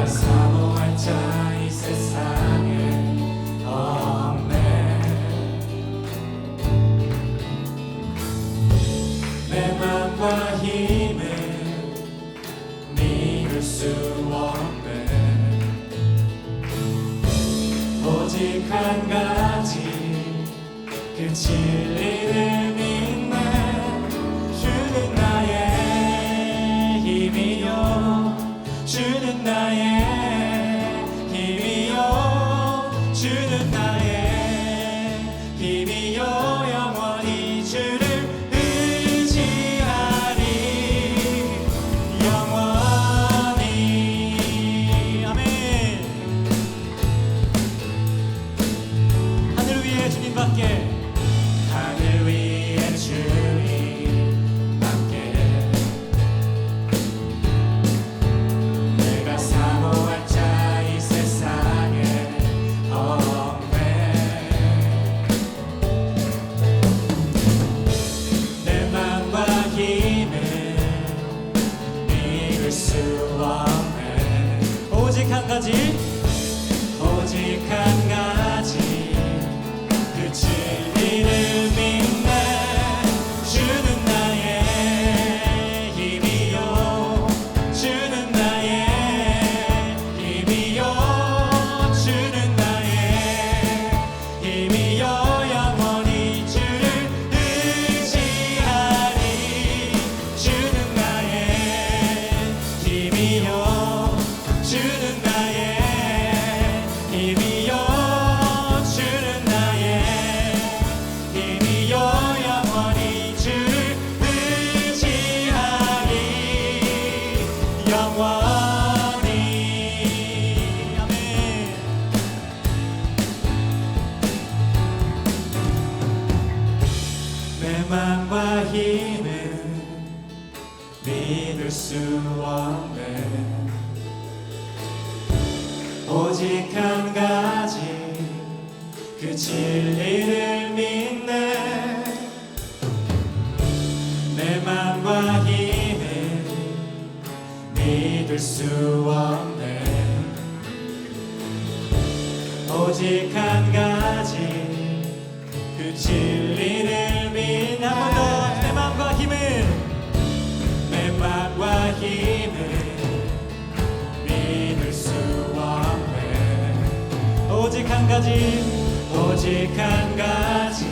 사모할 자 이 세상에 없네. 내 맘과 힘을 믿을 수 없네. 오직 한 가지 그 진리를 믿네. 주는 나의 힘이요, 주는 나의 힘이요, 주는 나의 힘이요. 영원히 주를 의지하리. 영원히. 아멘. 하늘 위에 주님밖에, 하늘 위에 주님밖에 내가 사모할 자 이 세상에 없네. 내 맘과 힘을 믿을 수 없네. 오직 한 가지, 오직 한 가지 그 진리를 믿네. 주는 나의 힘이요, 주는 나의 힘이요, 주는 나의 힘이요. 영원히 주를 의지하리. 주는 나의 힘이요, 주는 나의 힘이요, 주는 나의 힘이요. 영원히 주를 의지하리. 영원히. 아멘. 내 맘과 힘을 믿을 수 없네. 오직 한 가지 그 진리를 믿네. 내 맘과 힘을 믿을 수 없네. 오직 한 가지 그 진리를 믿네. 한 번 더. 내 맘과 힘을, 내 맘과 힘을 믿을 수 없네. 오직 한 가지, 오직 한 가지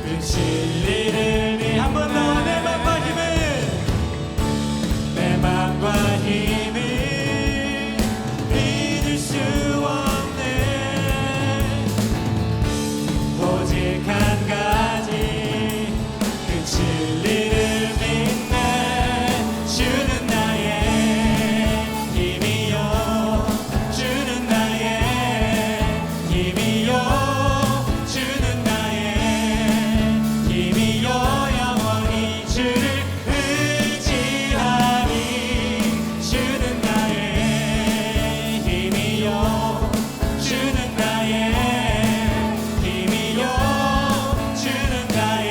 그 진리를 믿네. 한 번 더. 내 맘과 힘을, 내 맘과 힘을 믿을 수 없네. 오직 한 가지 그 진리를 믿네. 주는 나의 힘이요, 주는 나의 힘이요, 주는 나의 힘이요. 영원히 주를 의지하리. 주는 나의 힘이요, 주는 나의 힘이요, 주는 나의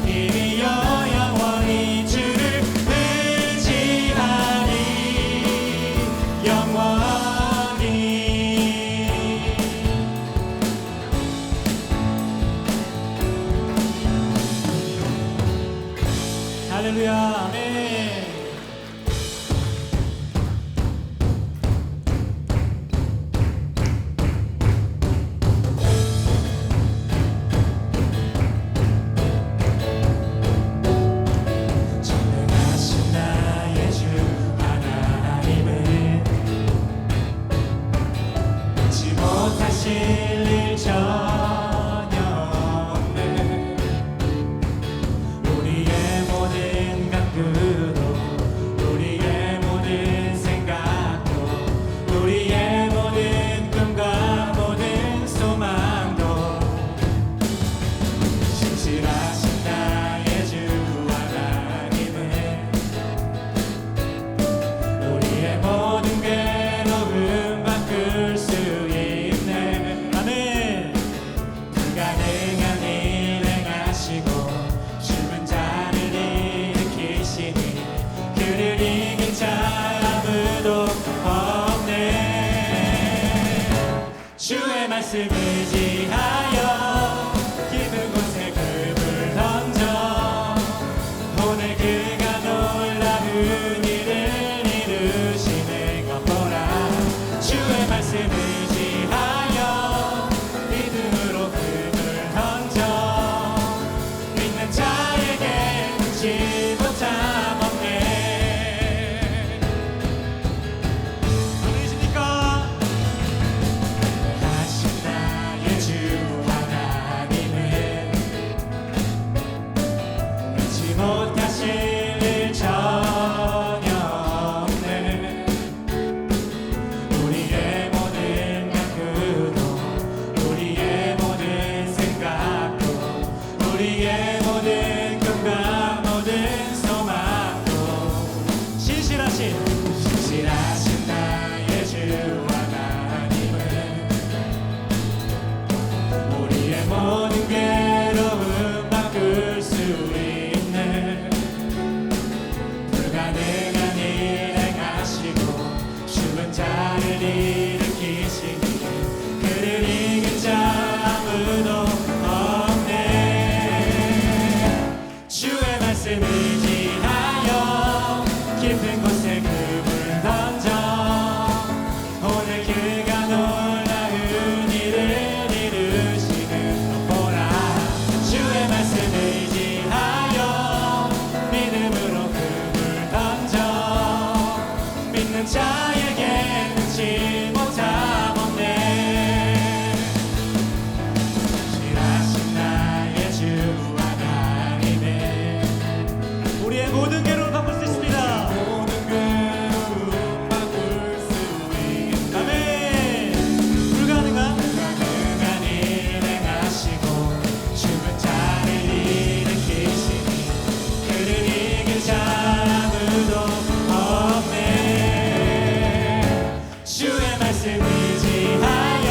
힘이요. 영원히 주를 의지하리. 영원히. 할렐루야. 아멘. 전능하신 나의 주 하나님은 잊지 못하실 일 전혀 없네. 우리의 모든 간구도 오늘 그가 놀라운 일을 이루시는 것 보라. 주의 말씀 의지하여 믿음으로 금을 던져 믿는 자에게 눈치 못함 없네. 아멘이십니까? 하신 나의 주 하나님은 잊지 못하실 일 전혀 없네. 우리의 모든 간구도 우리의 모든 생각도 우리의 모든 꿈과 모든 소망도 신실하신 나의 주 하나님은 우리의 모든 괴로움 바꿀 수 있는 불가능한 일 행하시고 죽은 자를 일으키시니 그를 이긴 자 아무도 없네. 주의 말씀 의지하여 깊은 곳에 금을 던져 오늘 그가 놀라운 일을 이루시는 것 보라. 주의 말씀 의지하여 믿음으로 금을 던져 믿는 자에게 눈치 못함 없네. 신실하신 나의 주 하나님은 우리의 모든 괴로움을 바꿀 수 있습니다. 모든 괴로움 바꿀 수 있는 아멘. 불가능한 일 행하시고 죽은 자를 일으키시니 그를 이길 자 아무도 없네. 주의 말씀 의지하여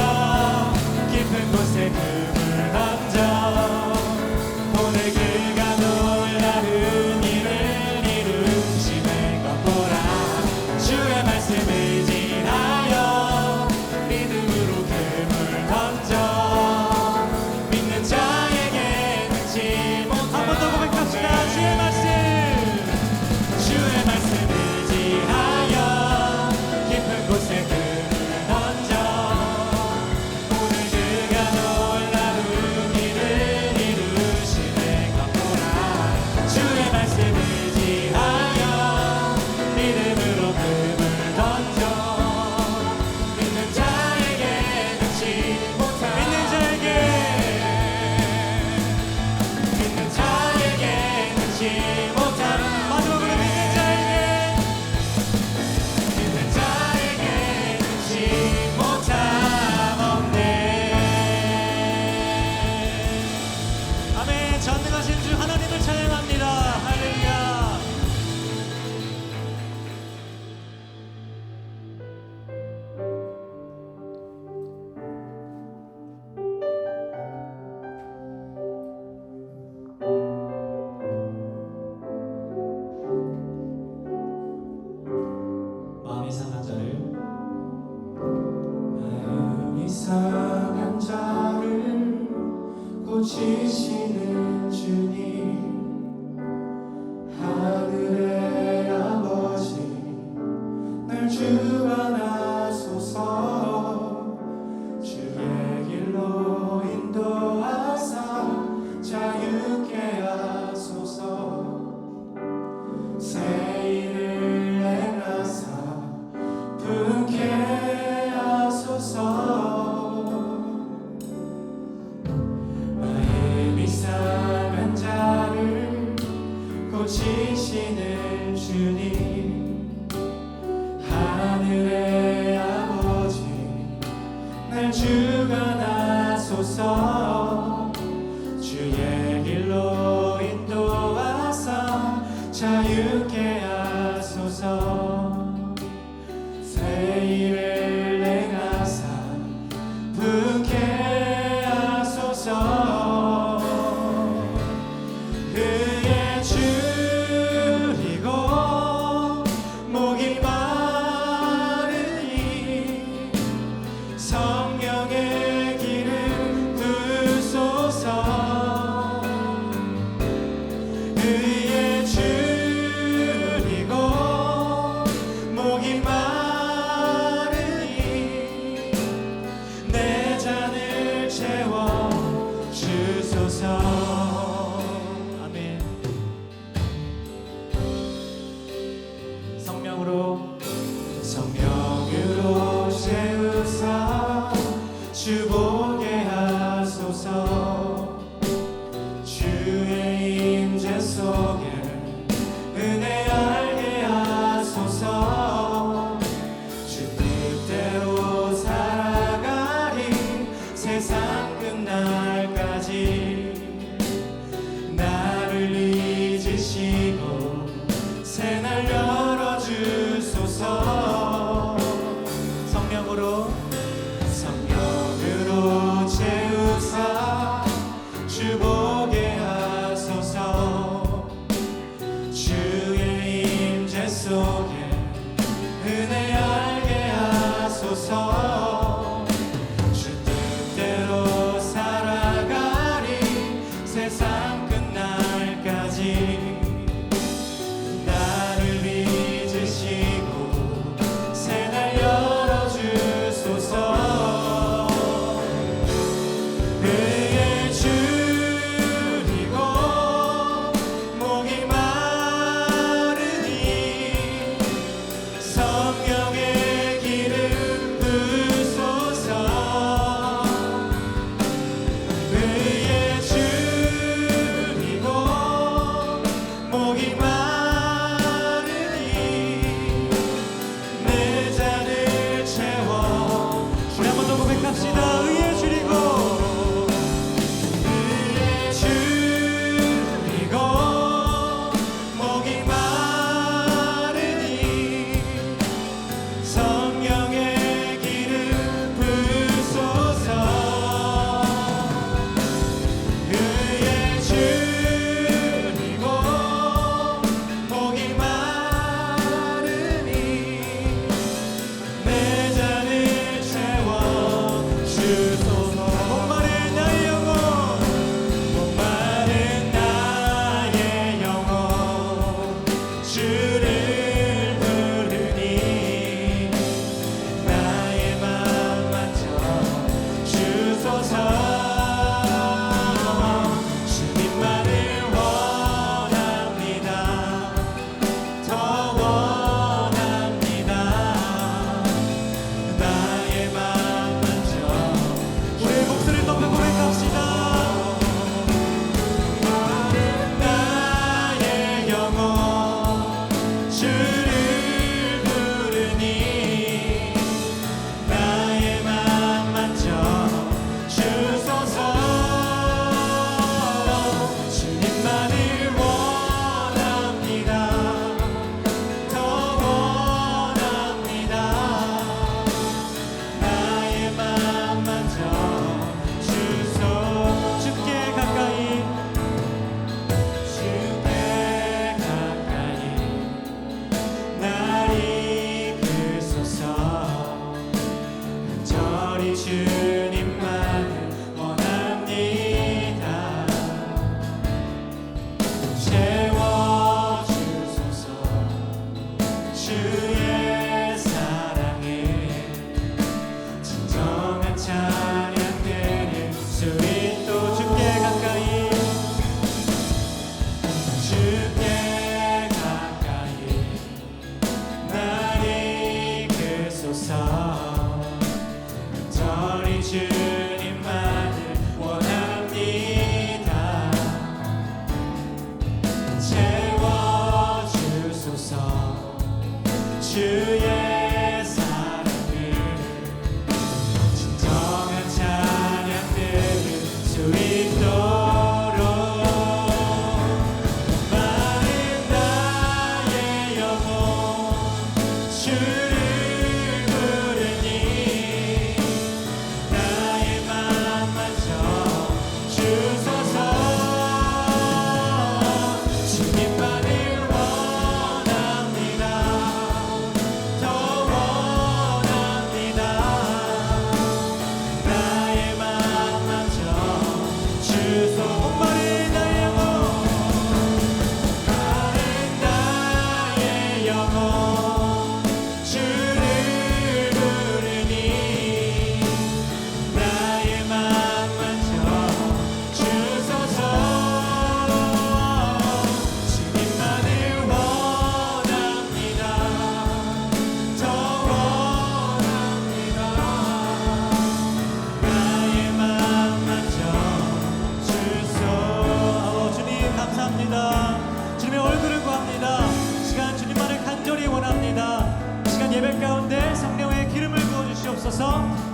깊은 곳에 금을 던져 오늘 그가 놀라운 일을 이루시는 것 보라. 주의 말씀 의지하여 믿음으로 금을 던져 믿는 자에게 눈치 못함. 한 번 더 고백합시다. 주의 말씀 의지하여 깊은 곳에 금을 던져 오늘 그가 놀라운 일을 이루시는 것 보라. 주의 말씀 의지하여 믿음으로 금을 던져 믿는 자에게 눈치 못함. 믿는 자에게 눈치 못함. 마지막으로 믿는 자에게 눈치 못함 없네. 아멘. 전능하신 주 하나님을 찬양합니다. 할렐루야. 마음이 상한 자를 마음이 상한 자를 고치시는 주님 하늘의 아버지 날 주관하소서. 주의 길로 인도하사 자유케 하소서. 새 일을 행하사 분케 하소서. 마음이 상한 자를 고치시는 주님 하늘의 아버지 날 주관하소서. 주의 길로 인도하사 자유케 하소서. 새 일을 행하사 분케 하소서. 그의 줄이고 목이 마르니 성령의 길을 두소서. 그의 줄 주소서. 주 뜻대로 살아가리 세상 끝날까지. 나를 빚으시고 새날 열어주소서. 의에 줄이고 목이 마르니 성령의 기름 부으소서. 의에 줄이고 목이 마르니 내 잔을 채워. 우리 한 번 더 고백합시다. 의에 줄이고 의에 줄이고 목이 마르니 성령의 기름 부으소서. 의에 줄이고 목이 마르니 내 잔을 채워 주소서. 목마른 나의 영혼, 목마른 나의 영혼 주를 부르니 나의 맘 만져 주소서. 주님만을 원합니다. 더 원합니다. 나의 맘 만져. 우리의 목소리를 높여 고백합시다. 나의 영혼 주를 부르니 나의 맘 만져 주소서. 주님만을 원합니다. 더 원합니다. 나의 맘 만져 주소. 주께 가까이 주께 가까이 날 이끌소서. 간절히 주님만을 원합니다. 채워주소서. 주의 사랑에 진정한 찬양 드릴 수 있도록. 주께 가까이 주께 가까이 날 이끌소서. 간절히 주님만을 원합니다. 채워주소서. 주의 사랑을 진정한 찬양 드릴 수 있도록. 마른 나의 영혼 주를 부르니 나의 맘 만져 주소서. 주님만을 원합니다. 더 원합니다. 나의 맘 만져 주소. 목마른 나의 영혼, 마른 나의 영혼 주를 부르니 나의 맘 만져 주소서. 주님만을 원합니다. 더 원합니다. 나의 맘 만져 주소. 주님 감사합니다. 주님의 얼굴을 구합니다. 시간 주님만을 간절히 원합니다. 시간 예배 가운데 성령의 기름을 부어주시옵소서.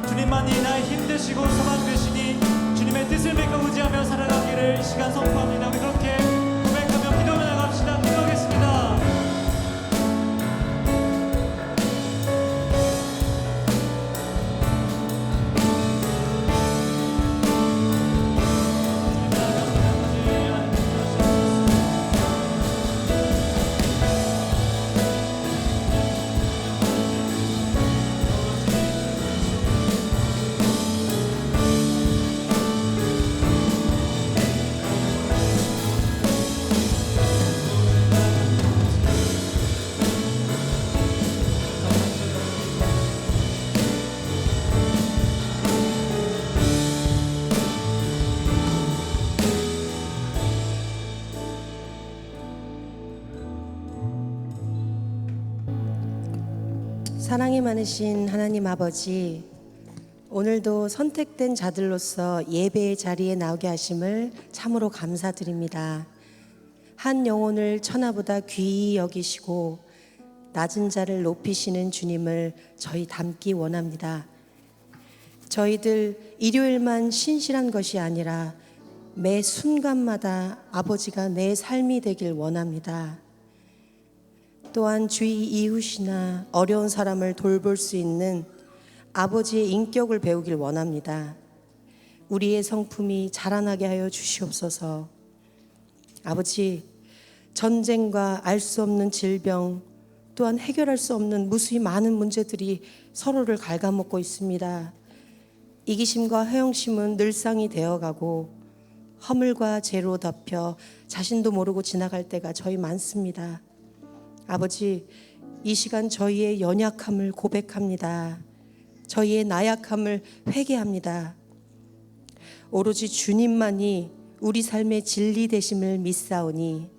주님만이 나의 힘 되시고 소망 되시니 주님의 뜻을 믿고 의지하며 살아가기를 이 시간 선포합니다. 우리 그렇게 고백하며 기도하며 나갑시다. 기도하겠습니다. 사랑이 많으신 하나님 아버지, 오늘도 선택된 자들로서 예배의 자리에 나오게 하심을 참으로 감사드립니다. 한 영혼을 천하보다 귀히 여기시고 낮은 자를 높이시는 주님을 저희 닮기 원합니다. 저희들 일요일만 신실한 것이 아니라 매 순간마다 아버지가 내 삶이 되길 원합니다. 또한 주위 이웃이나 어려운 사람을 돌볼 수 있는 아버지의 인격을 배우길 원합니다. 우리의 성품이 자라나게 하여 주시옵소서. 아버지, 전쟁과 알 수 없는 질병, 또한 해결할 수 없는 무수히 많은 문제들이 서로를 갉아먹고 있습니다. 이기심과 허영심은 늘상이 되어가고 허물과 죄로 덮여 자신도 모르고 지나갈 때가 저희 많습니다. 아버지, 이 시간 저희의 연약함을 고백합니다. 저희의 나약함을 회개합니다. 오로지 주님만이 우리 삶의 진리 되심을 믿사오니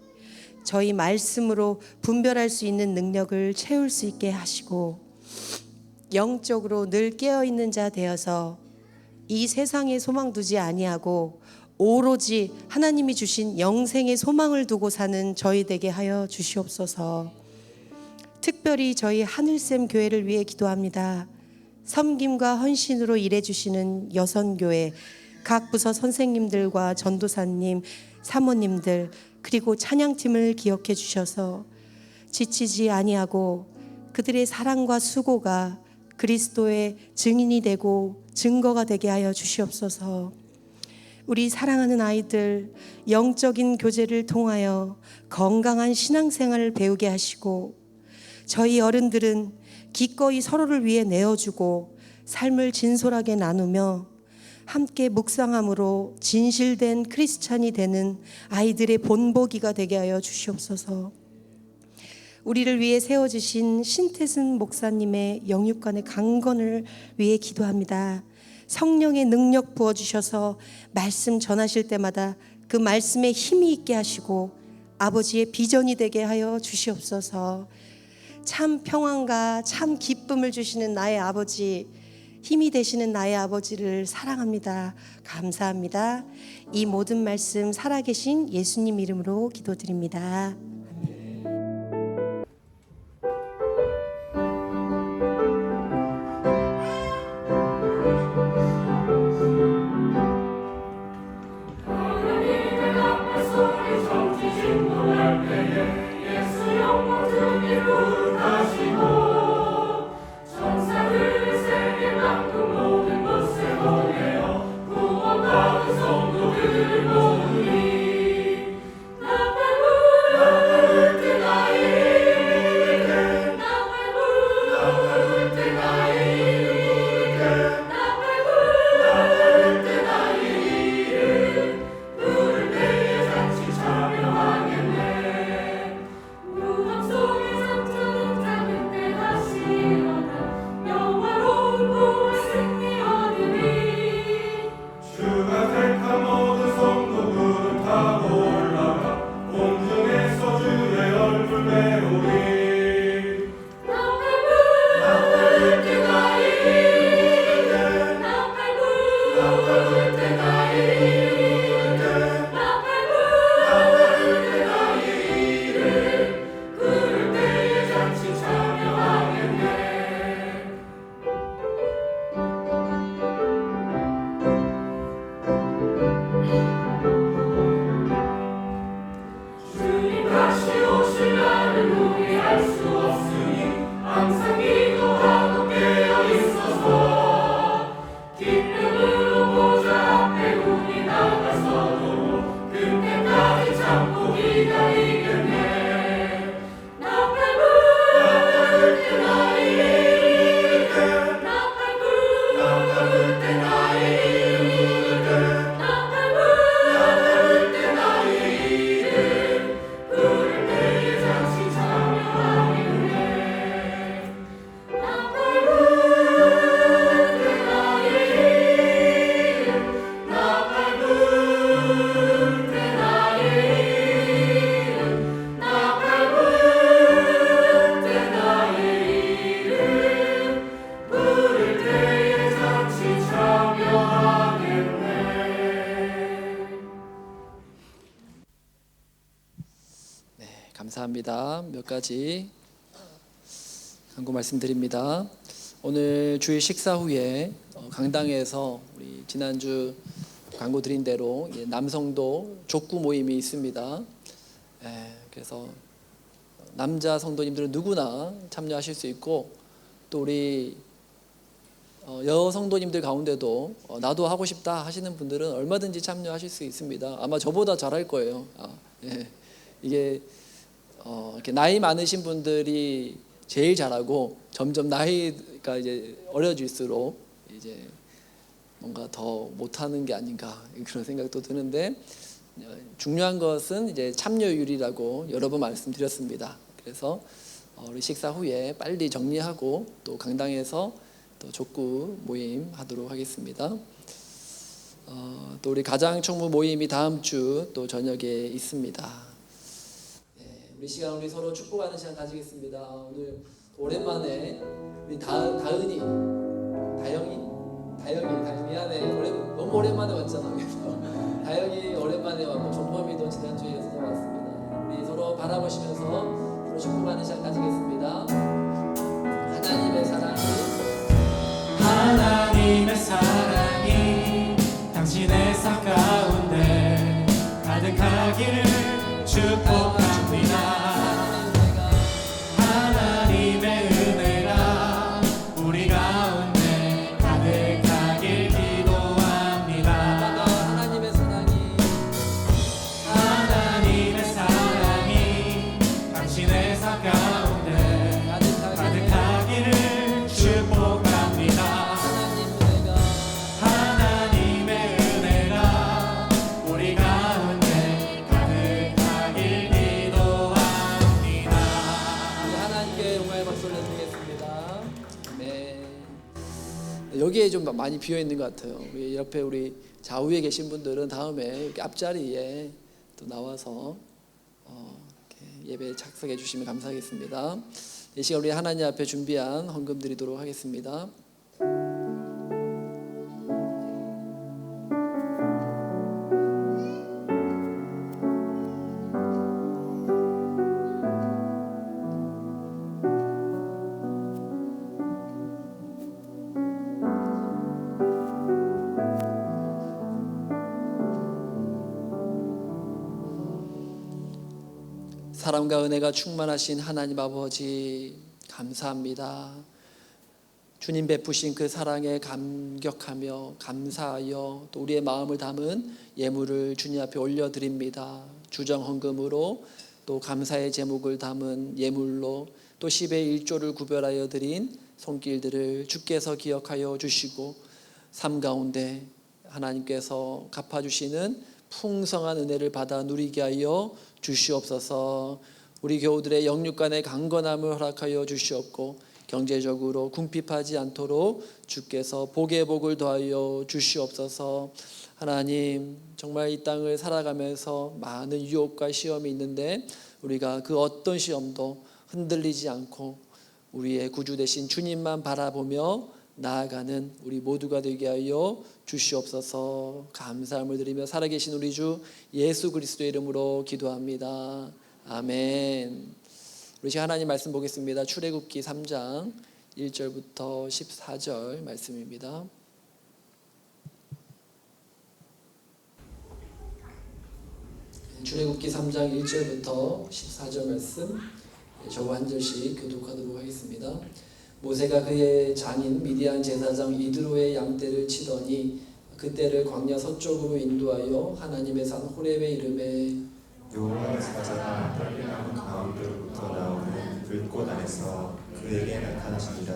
저희 말씀으로 분별할 수 있는 능력을 채울 수 있게 하시고 영적으로 늘 깨어있는 자 되어서 이 세상에 소망 두지 아니하고 오로지 하나님이 주신 영생의 소망을 두고 사는 저희 되게 하여 주시옵소서. 특별히 저희 하늘샘 교회를 위해 기도합니다. 섬김과 헌신으로 일해주시는 여선교회 각 부서 선생님들과 전도사님, 사모님들 그리고 찬양팀을 기억해 주셔서 지치지 아니하고 그들의 사랑과 수고가 그리스도의 증인이 되고 증거가 되게 하여 주시옵소서. 우리 사랑하는 아이들 영적인 교제를 통하여 건강한 신앙생활을 배우게 하시고 저희 어른들은 기꺼이 서로를 위해 내어주고 삶을 진솔하게 나누며 함께 묵상함으로 진실된 크리스찬이 되는 아이들의 본보기가 되게 하여 주시옵소서. 우리를 위해 세워주신 신태순 목사님의 영육간의 강건을 위해 기도합니다. 성령의 능력 부어주셔서 말씀 전하실 때마다 그 말씀에 힘이 있게 하시고 아버지의 비전이 되게 하여 주시옵소서. 참 평안과 참 기쁨을 주시는 나의 아버지, 힘이 되시는 나의 아버지를 사랑합니다. 감사합니다. 이 모든 말씀 살아계신 예수님 이름으로 기도드립니다. 감사합니다. 몇 가지 간구 말씀드립니다. 오늘 주일 식사 후에 강당에서 우리 지난주 광고 드린 대로 남성도 족구 모임이 있습니다. 그래서 남자 성도님들은 누구나 참여하실 수 있고, 또 우리 여성도님들 가운데도 나도 하고 싶다 하시는 분들은 얼마든지 참여하실 수 있습니다. 아마 저보다 잘할 거예요. 이게 이렇게 나이 많으신 분들이 제일 잘하고, 점점 나이가 이제 어려질수록 이제 뭔가 더 못하는 게 아닌가, 그런 생각도 드는데, 중요한 것은 이제 참여율이라고 여러 번 말씀드렸습니다. 그래서 우리 식사 후에 빨리 정리하고 또 강당에서 또 족구 모임 하도록 하겠습니다. 또 우리 가장 총무 모임이 다음 주 또 저녁에 있습니다. 우리 시간 우리 서로 축복하는 시간 가지겠습니다. 오늘 오랜만에 우리 다은이 미안해. 너무 오랜만에 왔잖아. 그래서 다영이 오랜만에 왔고, 정범이도 지난주에 이어서 왔습니다. 우리 서로 바라보시면서 서로 축복하는 시간 가지겠습니다. 하나님의 사랑이 당신의 삶 가운데 가득하기를 축복합니다. 하나님의 은혜가 우리 가운데 가득하길 기도합니다. 하나님의 사랑이 당신의 삶 가운데 가득하기를 축복합니다. 하나님의 은혜가 우리 가운데 가득하길 기도합니다. 하나님께 영광의 박수 올려드리겠습니다. 아멘. 여기에 좀 많이 비어 있는 것 같아요. 우리 옆에 우리 좌우에 계신 분들은 다음에 이렇게 앞자리에 또 나와서 이렇게 예배에 착석해 주시면 감사하겠습니다. 이 시간 우리 하나님 앞에 준비한 헌금 드리도록 하겠습니다. 사랑과 은혜가 충만하신 하나님 아버지, 감사합니다. 주님 베푸신 그 사랑에 감격하며 감사하여 또 우리의 마음을 담은 예물을 주님 앞에 올려드립니다. 주정 헌금으로, 또 감사의 제목을 담은 예물로, 또 10의 1조를 구별하여 드린 손길들을 주께서 기억하여 주시고, 삶 가운데 하나님께서 갚아주시는 풍성한 은혜를 받아 누리게 하여 주시옵소서. 우리 교우들의 영육간의 강건함을 허락하여 주시옵고, 경제적으로 궁핍하지 않도록 주께서 복의 복을 더하여 주시옵소서. 하나님, 정말 이 땅을 살아가면서 많은 유혹과 시험이 있는데 우리가 그 어떤 시험도 흔들리지 않고 우리의 구주 되신 주님만 바라보며 나아가는 우리 모두가 되게 하여 주시옵소서. 감사함을 드리며 살아계신 우리 주 예수 그리스도의 이름으로 기도합니다. 아멘. 우리 지금 하나님 말씀 보겠습니다. 출애굽기 3장 1절부터 14절 말씀입니다. 출애굽기 3장 1절부터 14절 말씀, 저거 한 절씩 교독하도록 하겠습니다. 모세가 그의 장인 미디안 제사장 이드로의 양떼를 치더니 그떼를 광야 서쪽으로 인도하여 하나님의 산 호렙에 이르매, 여호와의 사자가 떨기나무 가운데로부터 나오는 불꽃 안에서 그에게 나타나시니라.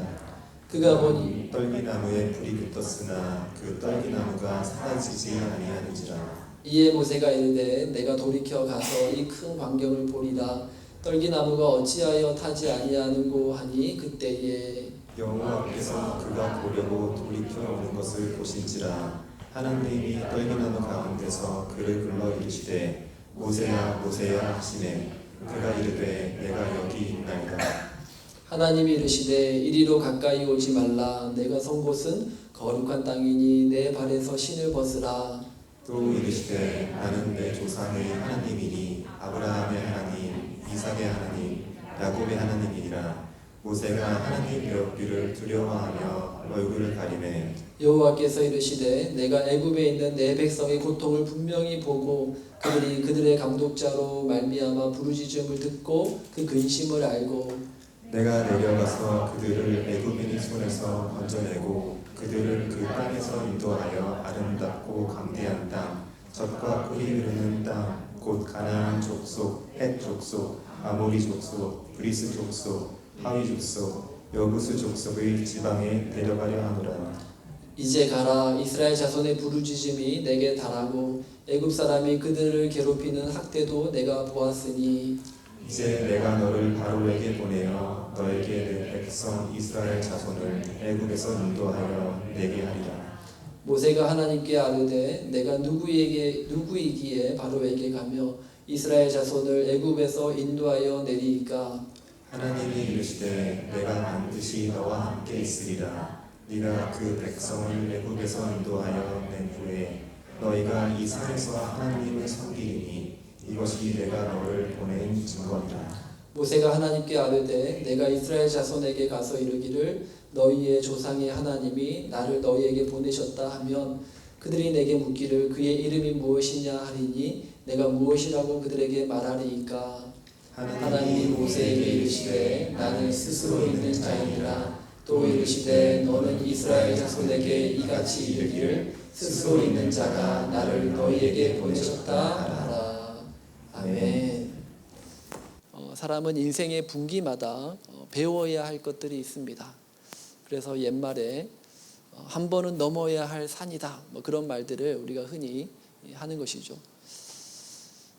그가 보니 떨기나무에 불이 붙었으나 그 떨기나무가 사라지지 아니하는지라. 이에 모세가 이르되 내가 돌이켜 가서 이 큰 광경을 보리라. 떨기나무가 어찌하여 타지 아니하는고 하니, 그때에 여호와께서 그가 보려고 돌이켜 오는 것을 보신지라. 하나님이 떨기나무 가운데서 그를 불러 이르시되 모세야 모세야 하시매, 그가 이르되 내가 여기 있나이다. 하나님이 이르시되 이리로 가까이 오지 말라. 내가 선 곳은 거룩한 땅이니 내 발에서 신을 벗으라. 또 이르시되 나는 내 조상의 하나님이니 아브라함의 하나님 이삭의 하나님 야곱의 하나님이니라. 모세가 하나님 여호와를 두려워하며 얼굴을 가리매 여호와께서 이르시되 내가 애굽에 있는 내 백성의 고통을 분명히 보고 그들이 그들의 감독자로 말미암아 부르짖음을 듣고 그 근심을 알고 내가 내려가서 그들을 애굽인의 손에서 건져내고 그들을 그 땅에서 인도하여 아름답고 강대한 땅 젖과 꿀이 흐르는 땅 곧 가나안 족속, 헷 족속, 아모리 족속, 브리스 족속, 하위 족속, 여부스 족속의 지방에 데려가려 하노라. 이제 가라. 이스라엘 자손의 부르짖음이 내게 달하고 애굽 사람이 그들을 괴롭히는 학대도 내가 보았으니 이제 내가 너를 바로에게 보내어 너에게 내 백성 이스라엘 자손을 애굽에서 인도하여 내게 하리라. 모세가 하나님께 아뢰되 내가 누구이기에 바로에게 가며 이스라엘 자손을 애굽에서 인도하여 내리이까. 하나님이 이르시되 내가 반드시 너와 함께 있으리라. 네가 그 백성을 애굽에서 인도하여 낸 후에 너희가 이 산에서 하나님을 섬기리니 이것이 내가 너를 보낸 증거니라. 모세가 하나님께 아뢰되 내가 이스라엘 자손에게 가서 이르기를 너희의 조상의 하나님이 나를 너희에게 보내셨다 하면 그들이 내게 묻기를 그의 이름이 무엇이냐 하리니 내가 무엇이라고 그들에게 말하리이까. 하나님이 모세에게 이르시되 나는 스스로 있는 자이니라. 또 이르시되 너는 이스라엘 자손에게 이같이 이르기를 스스로 있는 자가 나를 너희에게 보내셨다 하라. 아멘. 사람은 인생의 분기마다 배워야 할 것들이 있습니다. 그래서 옛말에 한 번은 넘어야 할 산이다, 그런 말들을 우리가 흔히 하는 것이죠.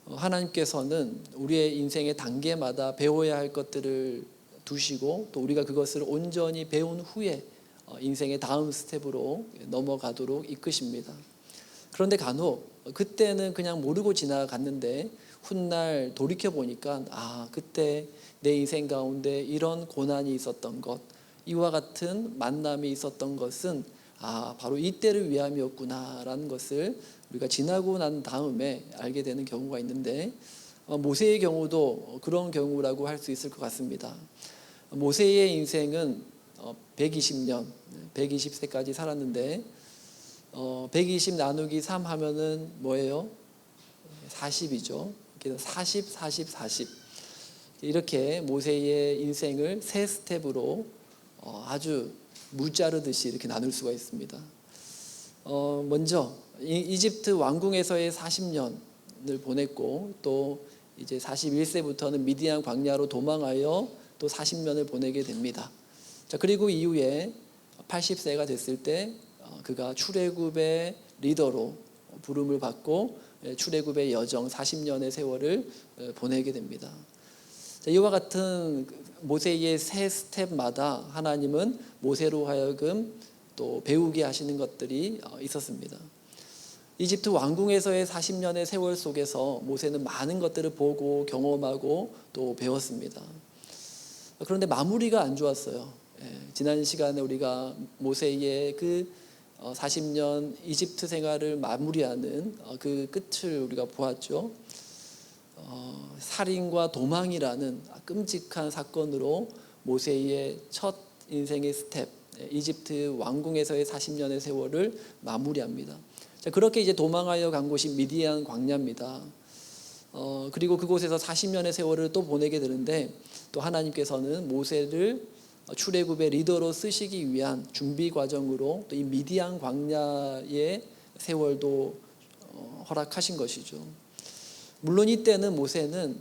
하나님께서는 우리의 인생의 단계마다 배워야 할 것들을 두시고 또 우리가 그것을 온전히 배운 후에 인생의 다음 스텝으로 넘어가도록 이끄십니다. 그런데 간혹 그때는 그냥 모르고 지나갔는데 훗날 돌이켜보니까 그때 내 인생 가운데 이런 고난이 있었던 것, 이와 같은 만남이 있었던 것은 바로 이때를 위함이었구나라는 것을 우리가 지나고 난 다음에 알게 되는 경우가 있는데 모세의 경우도 그런 경우라고 할 수 있을 것 같습니다. 모세의 인생은 120년, 120세까지 살았는데 120 나누기 3 하면은 뭐예요? 40이죠. 그래서 40, 40, 40 이렇게 모세의 인생을 세 스텝으로 아주 무자르듯이 이렇게 나눌 수가 있습니다. 먼저 이집트 왕궁에서의 40년을 보냈고 또 이제 41세부터는 미디안 광야로 도망하여 또 40년을 보내게 됩니다. 자, 그리고 이후에 80세가 됐을 때 그가 출애굽의 리더로 부름을 받고 출애굽의 여정 40년의 세월을 보내게 됩니다. 자, 이와 같은 모세의 세 스텝마다 하나님은 모세로 하여금 또 배우게 하시는 것들이 있었습니다. 이집트 왕궁에서의 40년의 세월 속에서 모세는 많은 것들을 보고 경험하고 또 배웠습니다. 그런데 마무리가 안 좋았어요. 지난 시간에 우리가 모세의 그 40년 이집트 생활을 마무리하는 그 끝을 우리가 보았죠. 살인과 도망이라는 끔찍한 사건으로 모세의 첫 인생의 스텝, 이집트 왕궁에서의 40년의 세월을 마무리합니다. 자, 그렇게 이제 도망하여 간 곳이 미디안 광야입니다. 그리고 그곳에서 40년의 세월을 또 보내게 되는데 또 하나님께서는 모세를 출애굽의 리더로 쓰시기 위한 준비 과정으로 또 이 미디안 광야의 세월도 허락하신 것이죠. 물론 이때는 모세는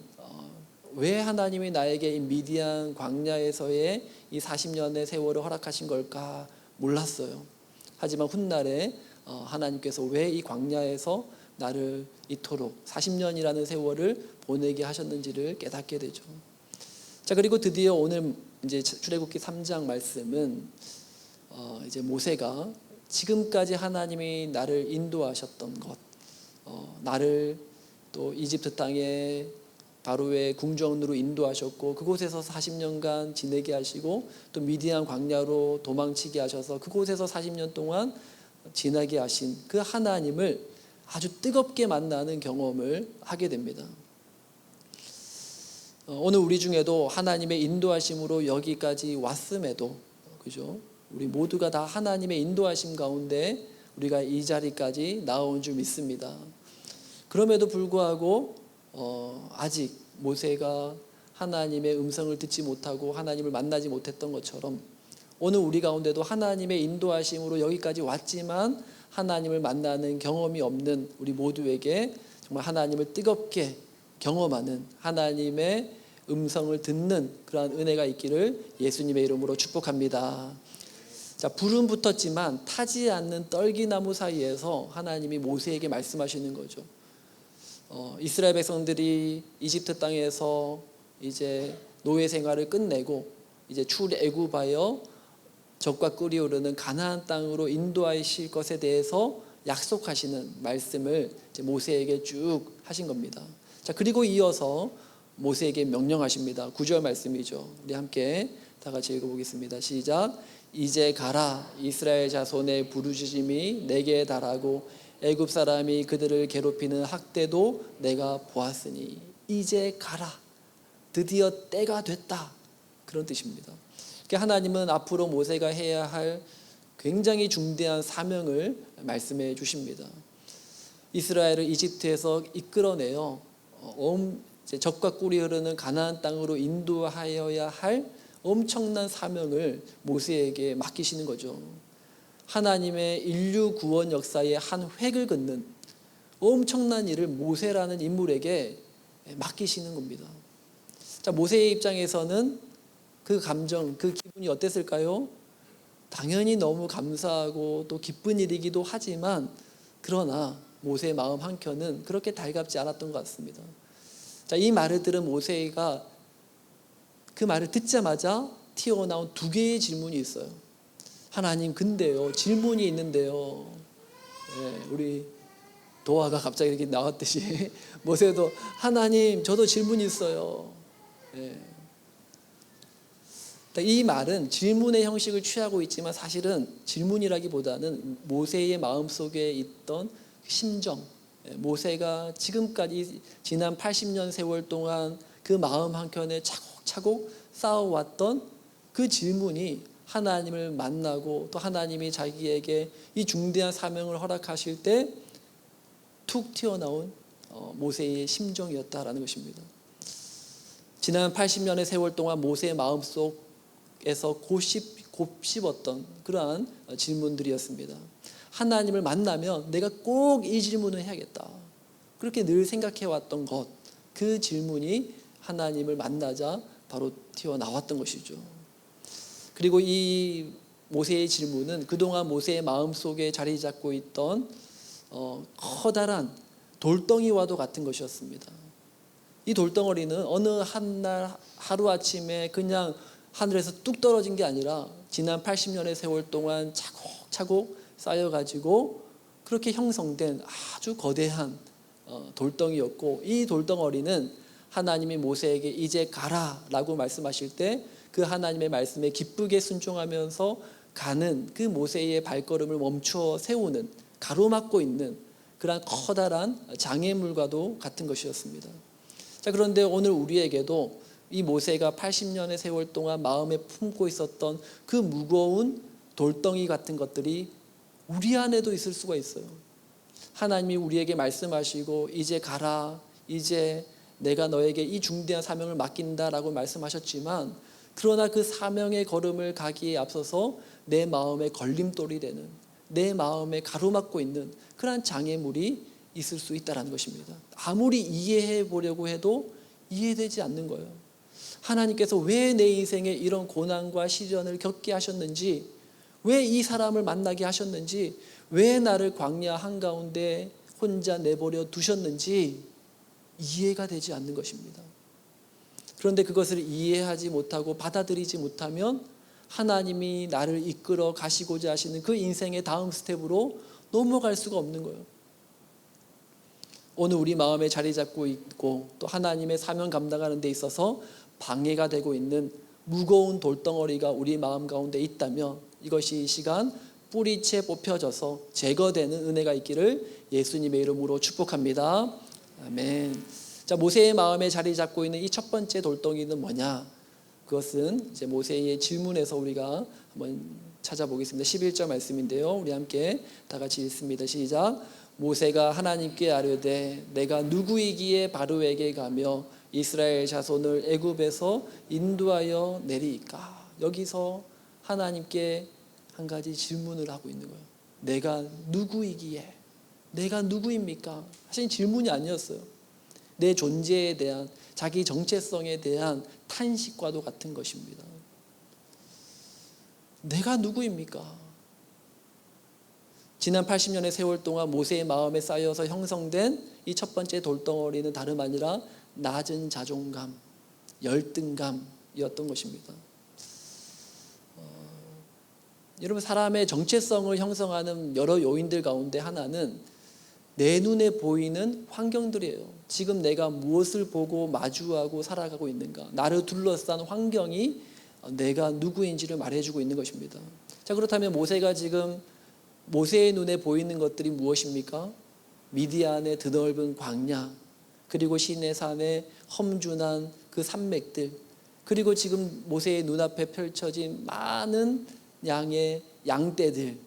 왜 하나님이 나에게 이 미디안 광야에서의 이 40년의 세월을 허락하신 걸까 몰랐어요. 하지만 훗날에 하나님께서 왜 이 광야에서 나를 이토록 40년이라는 세월을 보내게 하셨는지를 깨닫게 되죠. 자, 그리고 드디어 오늘 이제 출애굽기 3장 말씀은 이제 모세가 지금까지 하나님이 나를 인도하셨던 것, 나를 또 이집트 땅에 바로의 궁전으로 인도하셨고 그곳에서 40년간 지내게 하시고 또 미디안 광야로 도망치게 하셔서 그곳에서 40년 동안 지나게 하신 그 하나님을 아주 뜨겁게 만나는 경험을 하게 됩니다. 오늘 우리 중에도 하나님의 인도하심으로 여기까지 왔음에도, 그죠? 우리 모두가 다 하나님의 인도하심 가운데 우리가 이 자리까지 나온 줄 믿습니다. 그럼에도 불구하고 아직 모세가 하나님의 음성을 듣지 못하고 하나님을 만나지 못했던 것처럼 오늘 우리 가운데도 하나님의 인도하심으로 여기까지 왔지만 하나님을 만나는 경험이 없는 우리 모두에게 정말 하나님을 뜨겁게 경험하는, 하나님의 음성을 듣는 그러한 은혜가 있기를 예수님의 이름으로 축복합니다. 자, 불은 붙었지만 타지 않는 떨기나무 사이에서 하나님이 모세에게 말씀하시는 거죠. 이스라엘 백성들이 이집트 땅에서 이제 노예 생활을 끝내고 이제 출애굽하여 적과 끓이 오르는 가나안 땅으로 인도하실 것에 대해서 약속하시는 말씀을 이제 모세에게 쭉 하신 겁니다. 자, 그리고 이어서 모세에게 명령하십니다. 9절 말씀이죠. 우리 함께 다 같이 읽어보겠습니다. 시작. 이제 가라. 이스라엘 자손의 부르짖음이 내게 달하고 애굽 사람이 그들을 괴롭히는 학대도 내가 보았으니 이제 가라. 드디어 때가 됐다. 그런 뜻입니다. 하나님은 앞으로 모세가 해야 할 굉장히 중대한 사명을 말씀해 주십니다. 이스라엘을 이집트에서 이끌어내어 적과 꿀이 흐르는 가나안 땅으로 인도하여야 할 엄청난 사명을 모세에게 맡기시는 거죠. 하나님의 인류 구원 역사의 한 획을 긋는 엄청난 일을 모세라는 인물에게 맡기시는 겁니다. 자, 모세의 입장에서는 그 감정, 그 기분이 어땠을까요? 당연히 너무 감사하고 또 기쁜 일이기도 하지만 그러나 모세의 마음 한켠은 그렇게 달갑지 않았던 것 같습니다. 자, 이 말을 들은 모세가 그 말을 듣자마자 튀어나온 두 개의 질문이 있어요. 하나님, 근데요, 질문이 있는데요. 우리 도화가 갑자기 이렇게 나왔듯이 모세도 하나님, 저도 질문이 있어요. 이 말은 질문의 형식을 취하고 있지만 사실은 질문이라기보다는 모세의 마음속에 있던 심정, 모세가 지금까지 지난 80년 세월 동안 그 마음 한켠에 차곡차곡 쌓아왔던 그 질문이 하나님을 만나고 또 하나님이 자기에게 이 중대한 사명을 허락하실 때 툭 튀어나온 모세의 심정이었다라는 것입니다. 지난 80년의 세월 동안 모세의 마음속에서 곱씹었던 그러한 질문들이었습니다. 하나님을 만나면 내가 꼭 이 질문을 해야겠다. 그렇게 늘 생각해왔던 것, 그 질문이 하나님을 만나자 바로 튀어나왔던 것이죠. 그리고 이 모세의 질문은 그동안 모세의 마음속에 자리 잡고 있던 커다란 돌덩이와도 같은 것이었습니다. 이 돌덩어리는 어느 한날 하루아침에 그냥 하늘에서 뚝 떨어진 게 아니라 지난 80년의 세월 동안 차곡차곡 쌓여가지고 그렇게 형성된 아주 거대한 돌덩이였고, 이 돌덩어리는 하나님이 모세에게 이제 가라라고 말씀하실 때 그 하나님의 말씀에 기쁘게 순종하면서 가는 그 모세의 발걸음을 멈추어 세우는, 가로막고 있는 그러한 커다란 장애물과도 같은 것이었습니다. 자, 그런데 오늘 우리에게도 이 모세가 80년의 세월 동안 마음에 품고 있었던 그 무거운 돌덩이 같은 것들이 우리 안에도 있을 수가 있어요. 하나님이 우리에게 말씀하시고 이제 가라, 이제 내가 너에게 이 중대한 사명을 맡긴다라고 말씀하셨지만, 그러나 그 사명의 걸음을 가기에 앞서서 내 마음에 걸림돌이 되는, 내 마음에 가로막고 있는 그러한 장애물이 있을 수 있다는 것입니다. 아무리 이해해 보려고 해도 이해되지 않는 거예요. 하나님께서 왜 내 인생에 이런 고난과 시련을 겪게 하셨는지, 왜 이 사람을 만나게 하셨는지, 왜 나를 광야 한가운데 혼자 내버려 두셨는지 이해가 되지 않는 것입니다. 그런데 그것을 이해하지 못하고 받아들이지 못하면 하나님이 나를 이끌어 가시고자 하시는 그 인생의 다음 스텝으로 넘어갈 수가 없는 거예요. 오늘 우리 마음에 자리 잡고 있고 또 하나님의 사명 감당하는 데 있어서 방해가 되고 있는 무거운 돌덩어리가 우리 마음 가운데 있다면 이것이 이 시간 뿌리채 뽑혀져서 제거되는 은혜가 있기를 예수님의 이름으로 축복합니다. 아멘. 자, 모세의 마음에 자리 잡고 있는 이 첫 번째 돌덩이는 뭐냐? 그것은 이제 모세의 질문에서 우리가 한번 찾아보겠습니다. 11절 말씀인데요. 우리 함께 다 같이 읽습니다. 시작. 모세가 하나님께 아뢰되 내가 누구이기에 바로에게 가며 이스라엘 자손을 애굽에서 인도하여 내리이까. 여기서 하나님께 한 가지 질문을 하고 있는 거예요. 내가 누구이기에, 내가 누구입니까? 사실 질문이 아니었어요. 내 존재에 대한, 자기 정체성에 대한 탄식과도 같은 것입니다. 내가 누구입니까? 지난 80년의 세월 동안 모세의 마음에 쌓여서 형성된 이 첫 번째 돌덩어리는 다름 아니라 낮은 자존감, 열등감이었던 것입니다. 여러분, 사람의 정체성을 형성하는 여러 요인들 가운데 하나는 내 눈에 보이는 환경들이에요. 지금 내가 무엇을 보고 마주하고 살아가고 있는가, 나를 둘러싼 환경이 내가 누구인지를 말해주고 있는 것입니다. 자, 그렇다면 모세가 지금 모세의 눈에 보이는 것들이 무엇입니까? 미디안의 드넓은 광야, 그리고 시내산의 험준한 그 산맥들, 그리고 지금 모세의 눈앞에 펼쳐진 많은 양의 양떼들,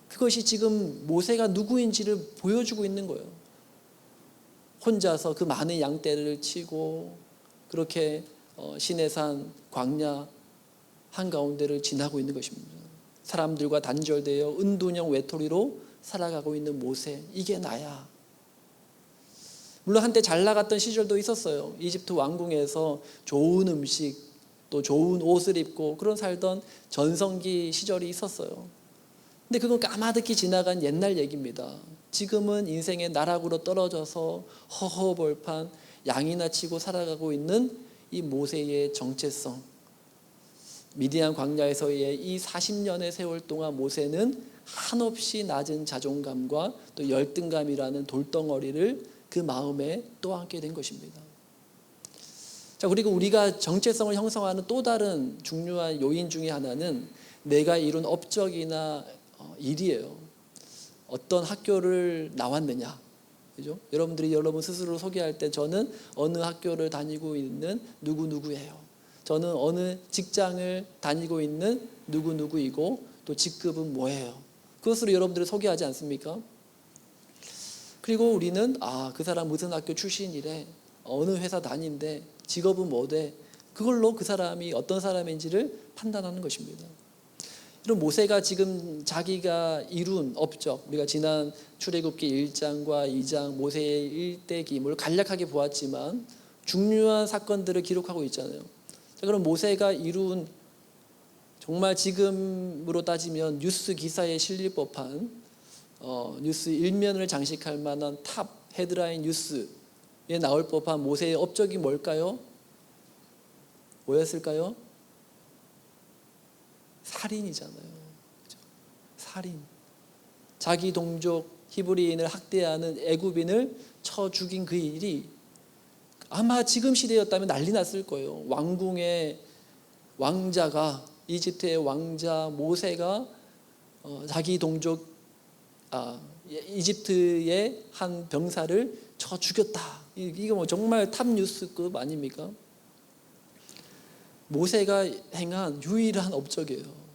그것이 지금 모세가 누구인지를 보여주고 있는 거예요. 혼자서 그 많은 양떼를 치고 그렇게 시내산 광야 한가운데를 지나고 있는 것입니다. 사람들과 단절되어 은둔형 외톨이로 살아가고 있는 모세, 이게 나야. 물론 한때 잘 나갔던 시절도 있었어요. 이집트 왕궁에서 좋은 음식, 또 좋은 옷을 입고 그런 살던 전성기 시절이 있었어요. 근데 그건 까마득히 지나간 옛날 얘기입니다. 지금은 인생의 나락으로 떨어져서 허허벌판 양이나 치고 살아가고 있는 이 모세의 정체성, 미디안 광야에서의 이 40년의 세월 동안 모세는 한없이 낮은 자존감과 또 열등감이라는 돌덩어리를 그 마음에 또 안게 된 것입니다. 자, 그리고 우리가 정체성을 형성하는 또 다른 중요한 요인 중에 하나는 내가 이룬 업적이나 일이에요. 어떤 학교를 나왔느냐, 그죠? 여러분들이 여러분 스스로 소개할 때 저는 어느 학교를 다니고 있는 누구누구예요. 저는 어느 직장을 다니고 있는 누구누구이고 또 직급은 뭐예요. 그것으로 여러분들을 소개하지 않습니까? 그리고 우리는 그 사람 무슨 학교 출신이래, 어느 회사 다닌대, 직업은 뭐돼, 그걸로 그 사람이 어떤 사람인지를 판단하는 것입니다. 이런 모세가 지금 자기가 이룬 업적, 우리가 지난 출애굽기 1장과 2장 모세의 일대기임을 간략하게 보았지만 중요한 사건들을 기록하고 있잖아요. 자, 그럼 모세가 이룬 정말 지금으로 따지면 뉴스 기사에 실릴 법한 뉴스 일면을 장식할 만한 탑 헤드라인 뉴스에 나올 법한 모세의 업적이 뭘까요? 뭐였을까요? 살인이잖아요. 그렇죠? 살인. 자기 동족 히브리인을 학대하는 애굽인을 쳐 죽인 그 일이 아마 지금 시대였다면 난리 났을 거예요. 왕궁의 왕자가, 이집트의 왕자 모세가 자기 동족 이집트의 한 병사를 쳐 죽였다. 이거 뭐 정말 탑 뉴스급 아닙니까? 모세가 행한 유일한 업적이에요.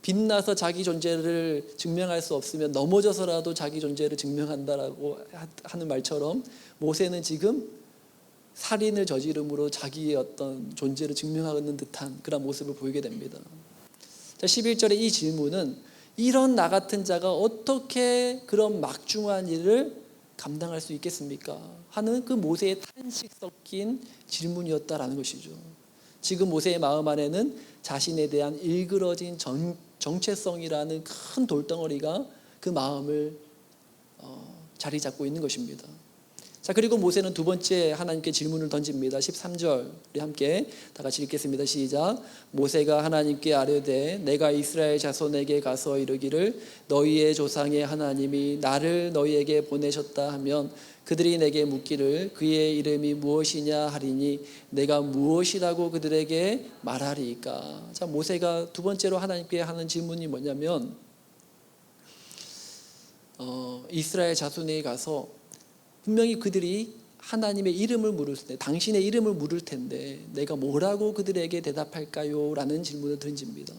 빛나서 자기 존재를 증명할 수 없으면 넘어져서라도 자기 존재를 증명한다라고 하는 말처럼 모세는 지금 살인을 저지름으로 자기의 어떤 존재를 증명하는 듯한 그런 모습을 보이게 됩니다. 자, 11절의 이 질문은 이런 나 같은 자가 어떻게 그런 막중한 일을 감당할 수 있겠습니까? 하는 그 모세의 탄식 섞인 질문이었다라는 것이죠. 지금 모세의 마음 안에는 자신에 대한 일그러진 정체성이라는 큰 돌덩어리가 그 마음을 자리 잡고 있는 것입니다. 자, 그리고 모세는 두 번째 하나님께 질문을 던집니다. 13절 우리 함께 다 같이 읽겠습니다. 시작. 모세가 하나님께 아뢰되 내가 이스라엘 자손에게 가서 이르기를 너희의 조상의 하나님이 나를 너희에게 보내셨다 하면 그들이 내게 묻기를 그의 이름이 무엇이냐 하리니 내가 무엇이라고 그들에게 말하리이까. 자, 모세가 두 번째로 하나님께 하는 질문이 뭐냐면 이스라엘 자손에게 가서 분명히 그들이 하나님의 이름을 물을 때, 당신의 이름을 물을 텐데 내가 뭐라고 그들에게 대답할까요? 라는 질문을 던집니다.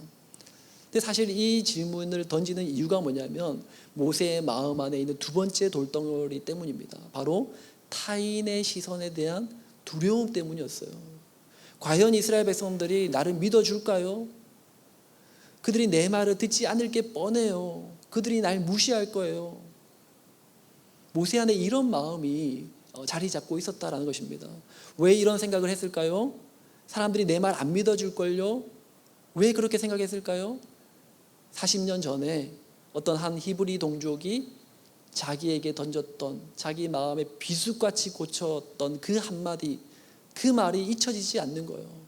근데 사실 이 질문을 던지는 이유가 뭐냐면 모세의 마음 안에 있는 두 번째 돌덩어리 때문입니다. 바로 타인의 시선에 대한 두려움 때문이었어요. 과연 이스라엘 백성들이 나를 믿어줄까요? 그들이 내 말을 듣지 않을 게 뻔해요. 그들이 날 무시할 거예요. 모세 안에 이런 마음이 자리 잡고 있었다라는 것입니다. 왜 이런 생각을 했을까요? 사람들이 내 말 안 믿어줄걸요? 왜 그렇게 생각했을까요? 40년 전에 어떤 한 히브리 동족이 자기에게 던졌던, 자기 마음에 비수같이 고쳤던 그 한마디, 그 말이 잊혀지지 않는 거예요.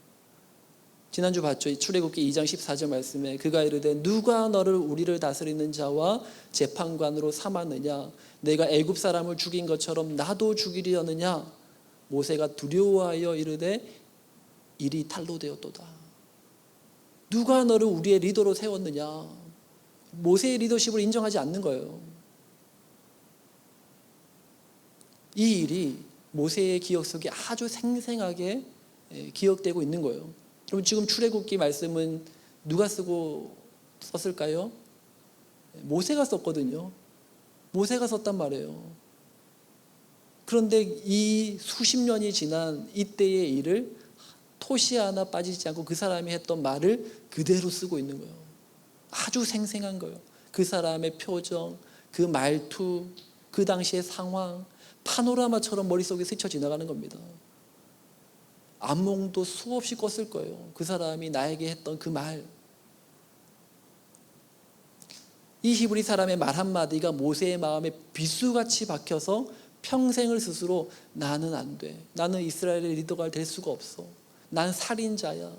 지난주 봤죠? 출애굽기 2장 14절 말씀에 그가 이르되 누가 너를 우리를 다스리는 자와 재판관으로 삼았느냐? 내가 애굽 사람을 죽인 것처럼 나도 죽이려느냐? 모세가 두려워하여 이르되 일이 탈로 되었도다. 누가 너를 우리의 리더로 세웠느냐? 모세의 리더십을 인정하지 않는 거예요. 이 일이 모세의 기억 속에 아주 생생하게 기억되고 있는 거예요. 그럼 지금 출애굽기 말씀은 누가 썼을까요? 모세가 썼거든요. 모세가 썼단 말이에요. 그런데 이 수십 년이 지난 이때의 일을 토시 하나 빠지지 않고 그 사람이 했던 말을 그대로 쓰고 있는 거예요. 아주 생생한 거예요. 그 사람의 표정, 그 말투, 그 당시의 상황, 파노라마처럼 머릿속에 스쳐 지나가는 겁니다. 안몽도 수없이 꿨을 거예요. 그 사람이 나에게 했던 그 말. 이 히브리 사람의 말 한마디가 모세의 마음에 비수같이 박혀서 평생을 스스로 나는 안 돼. 나는 이스라엘의 리더가 될 수가 없어. 난 살인자야.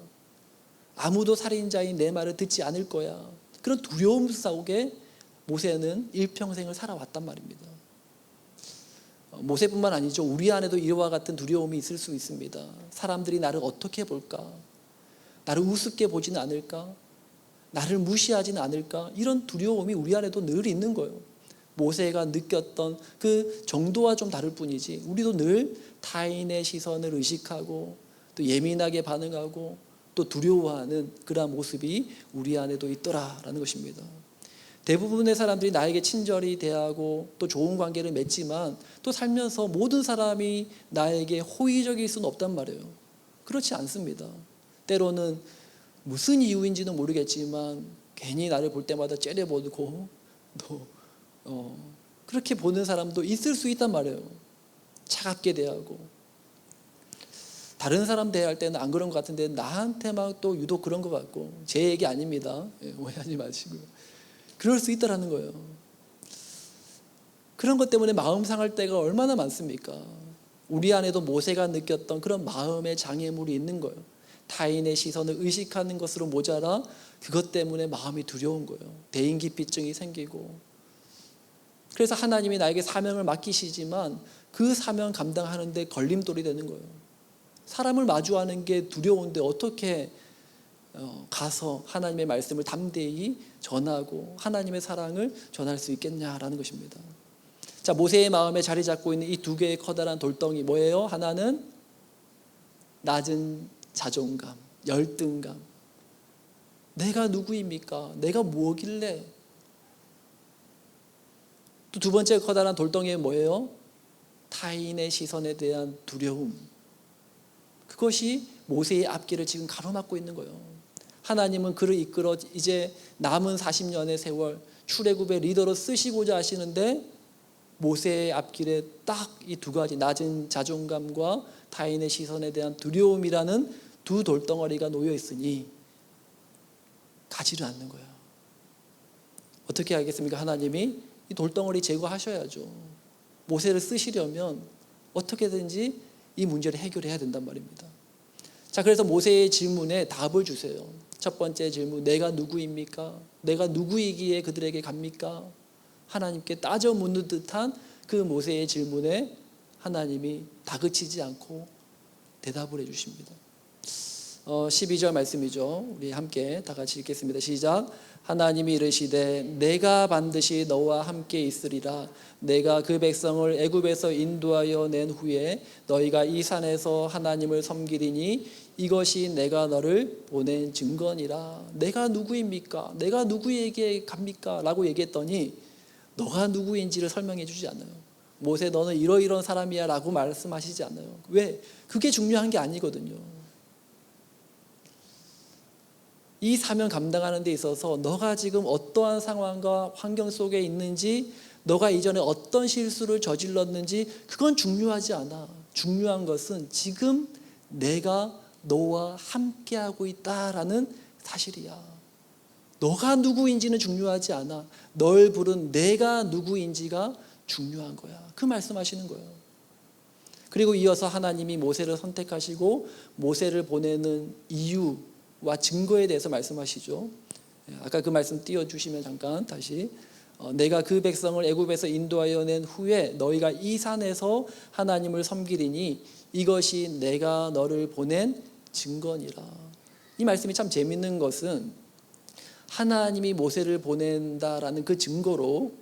아무도 살인자인 내 말을 듣지 않을 거야. 그런 두려움 속에 모세는 일평생을 살아왔단 말입니다. 모세뿐만 아니죠. 우리 안에도 이와 같은 두려움이 있을 수 있습니다. 사람들이 나를 어떻게 볼까? 나를 우습게 보지는 않을까? 나를 무시하지는 않을까? 이런 두려움이 우리 안에도 늘 있는 거예요. 모세가 느꼈던 그 정도와 좀 다를 뿐이지 우리도 늘 타인의 시선을 의식하고 또 예민하게 반응하고 또 두려워하는 그러한 모습이 우리 안에도 있더라라는 것입니다. 대부분의 사람들이 나에게 친절히 대하고 또 좋은 관계를 맺지만 또 살면서 모든 사람이 나에게 호의적일 수는 없단 말이에요. 그렇지 않습니다. 때로는 무슨 이유인지는 모르겠지만 괜히 나를 볼 때마다 째려보고 또 그렇게 보는 사람도 있을 수 있단 말이에요. 차갑게 대하고 다른 사람 대할 때는 안 그런 것 같은데 나한테만 또 유독 그런 것 같고 제 얘기 아닙니다. 오해하지 마시고요. 그럴 수 있다라는 거예요. 그런 것 때문에 마음 상할 때가 얼마나 많습니까? 우리 안에도 모세가 느꼈던 그런 마음의 장애물이 있는 거예요. 타인의 시선을 의식하는 것으로 모자라 그것 때문에 마음이 두려운 거예요. 대인기피증이 생기고 그래서 하나님이 나에게 사명을 맡기시지만 그 사명 감당하는데 걸림돌이 되는 거예요. 사람을 마주하는 게 두려운데 어떻게 가서 하나님의 말씀을 담대히 전하고 하나님의 사랑을 전할 수 있겠냐라는 것입니다. 자, 모세의 마음에 자리 잡고 있는 이 두 개의 커다란 돌덩이 뭐예요? 하나는 낮은 자존감, 열등감. 내가 누구입니까? 내가 뭐길래? 또 두 번째 커다란 돌덩이는 뭐예요? 타인의 시선에 대한 두려움. 그것이 모세의 앞길을 지금 가로막고 있는 거예요. 하나님은 그를 이끌어 이제 남은 40년의 세월 출애굽의 리더로 쓰시고자 하시는데 모세의 앞길에 딱 이 두 가지 낮은 자존감과 타인의 시선에 대한 두려움이라는 두 돌덩어리가 놓여 있으니 가지를 않는 거예요. 어떻게 하겠습니까? 하나님이 이 돌덩어리 제거하셔야죠. 모세를 쓰시려면 어떻게든지 이 문제를 해결해야 된단 말입니다. 자, 그래서 모세의 질문에 답을 주세요. 첫 번째 질문, 내가 누구입니까? 내가 누구이기에 그들에게 갑니까? 하나님께 따져 묻는 듯한 그 모세의 질문에 하나님이 다그치지 않고 대답을 해주십니다. 12절 말씀이죠. 우리 함께 다 같이 읽겠습니다. 시작. 하나님이 이르시되 내가 반드시 너와 함께 있으리라. 내가 그 백성을 애굽에서 인도하여 낸 후에 너희가 이 산에서 하나님을 섬기리니 이것이 내가 너를 보낸 증거니라. 내가 누구입니까? 내가 누구에게 갑니까? 라고 얘기했더니 너가 누구인지를 설명해 주지 않아요. 모세 너는 이러이러한 사람이야 라고 말씀하시지 않아요. 왜? 그게 중요한 게 아니거든요. 이 사명 감당하는 데 있어서 너가 지금 어떠한 상황과 환경 속에 있는지, 너가 이전에 어떤 실수를 저질렀는지 그건 중요하지 않아. 중요한 것은 지금 내가 너와 함께하고 있다라는 사실이야. 너가 누구인지는 중요하지 않아. 널 부른 내가 누구인지가 중요한 거야. 그 말씀하시는 거예요. 그리고 이어서 하나님이 모세를 선택하시고 모세를 보내는 이유와 증거에 대해서 말씀하시죠. 아까 그 말씀 띄워주시면 잠깐 다시. 내가 그 백성을 애굽에서 인도하여 낸 후에 너희가 이 산에서 하나님을 섬기리니 이것이 내가 너를 보낸 증거니라. 이 말씀이 참 재밌는 것은 하나님이 모세를 보낸다라는 그 증거로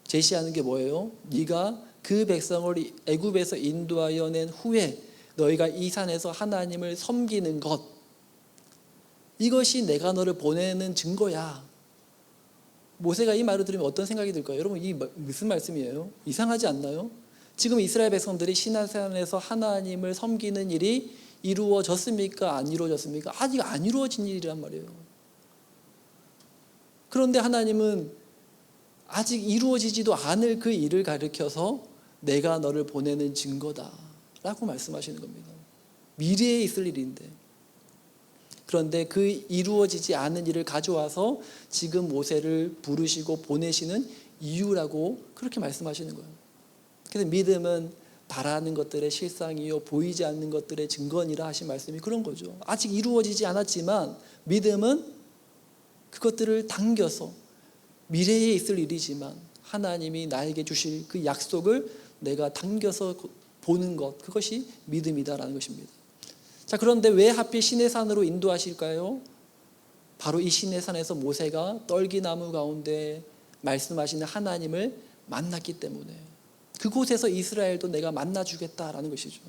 제시하는 게 뭐예요? 네가 그 백성을 애굽에서 인도하여 낸 후에 너희가 이 산에서 하나님을 섬기는 것, 이것이 내가 너를 보내는 증거야. 모세가 이 말을 들으면 어떤 생각이 들까요? 여러분, 이 무슨 말씀이에요? 이상하지 않나요? 지금 이스라엘 백성들이 시내산에서 하나님을 섬기는 일이 이루어졌습니까? 안 이루어졌습니까? 아직 안 이루어진 일이란 말이에요. 그런데 하나님은 아직 이루어지지도 않을 그 일을 가리켜서 내가 너를 보내는 증거다라고 말씀하시는 겁니다. 미래에 있을 일인데, 그런데 그 이루어지지 않은 일을 가져와서 지금 모세를 부르시고 보내시는 이유라고 그렇게 말씀하시는 거예요. 그래서 믿음은 바라는 것들의 실상이요 보이지 않는 것들의 증거니라 하신 말씀이 그런 거죠. 아직 이루어지지 않았지만 믿음은 그것들을 당겨서 미래에 있을 일이지만 하나님이 나에게 주실 그 약속을 내가 당겨서 보는 것, 그것이 믿음이다라는 것입니다. 자, 그런데 왜 하필 시내산으로 인도하실까요? 바로 이 시내산에서 모세가 떨기나무 가운데 말씀하시는 하나님을 만났기 때문에, 그곳에서 이스라엘도 내가 만나주겠다라는 것이죠.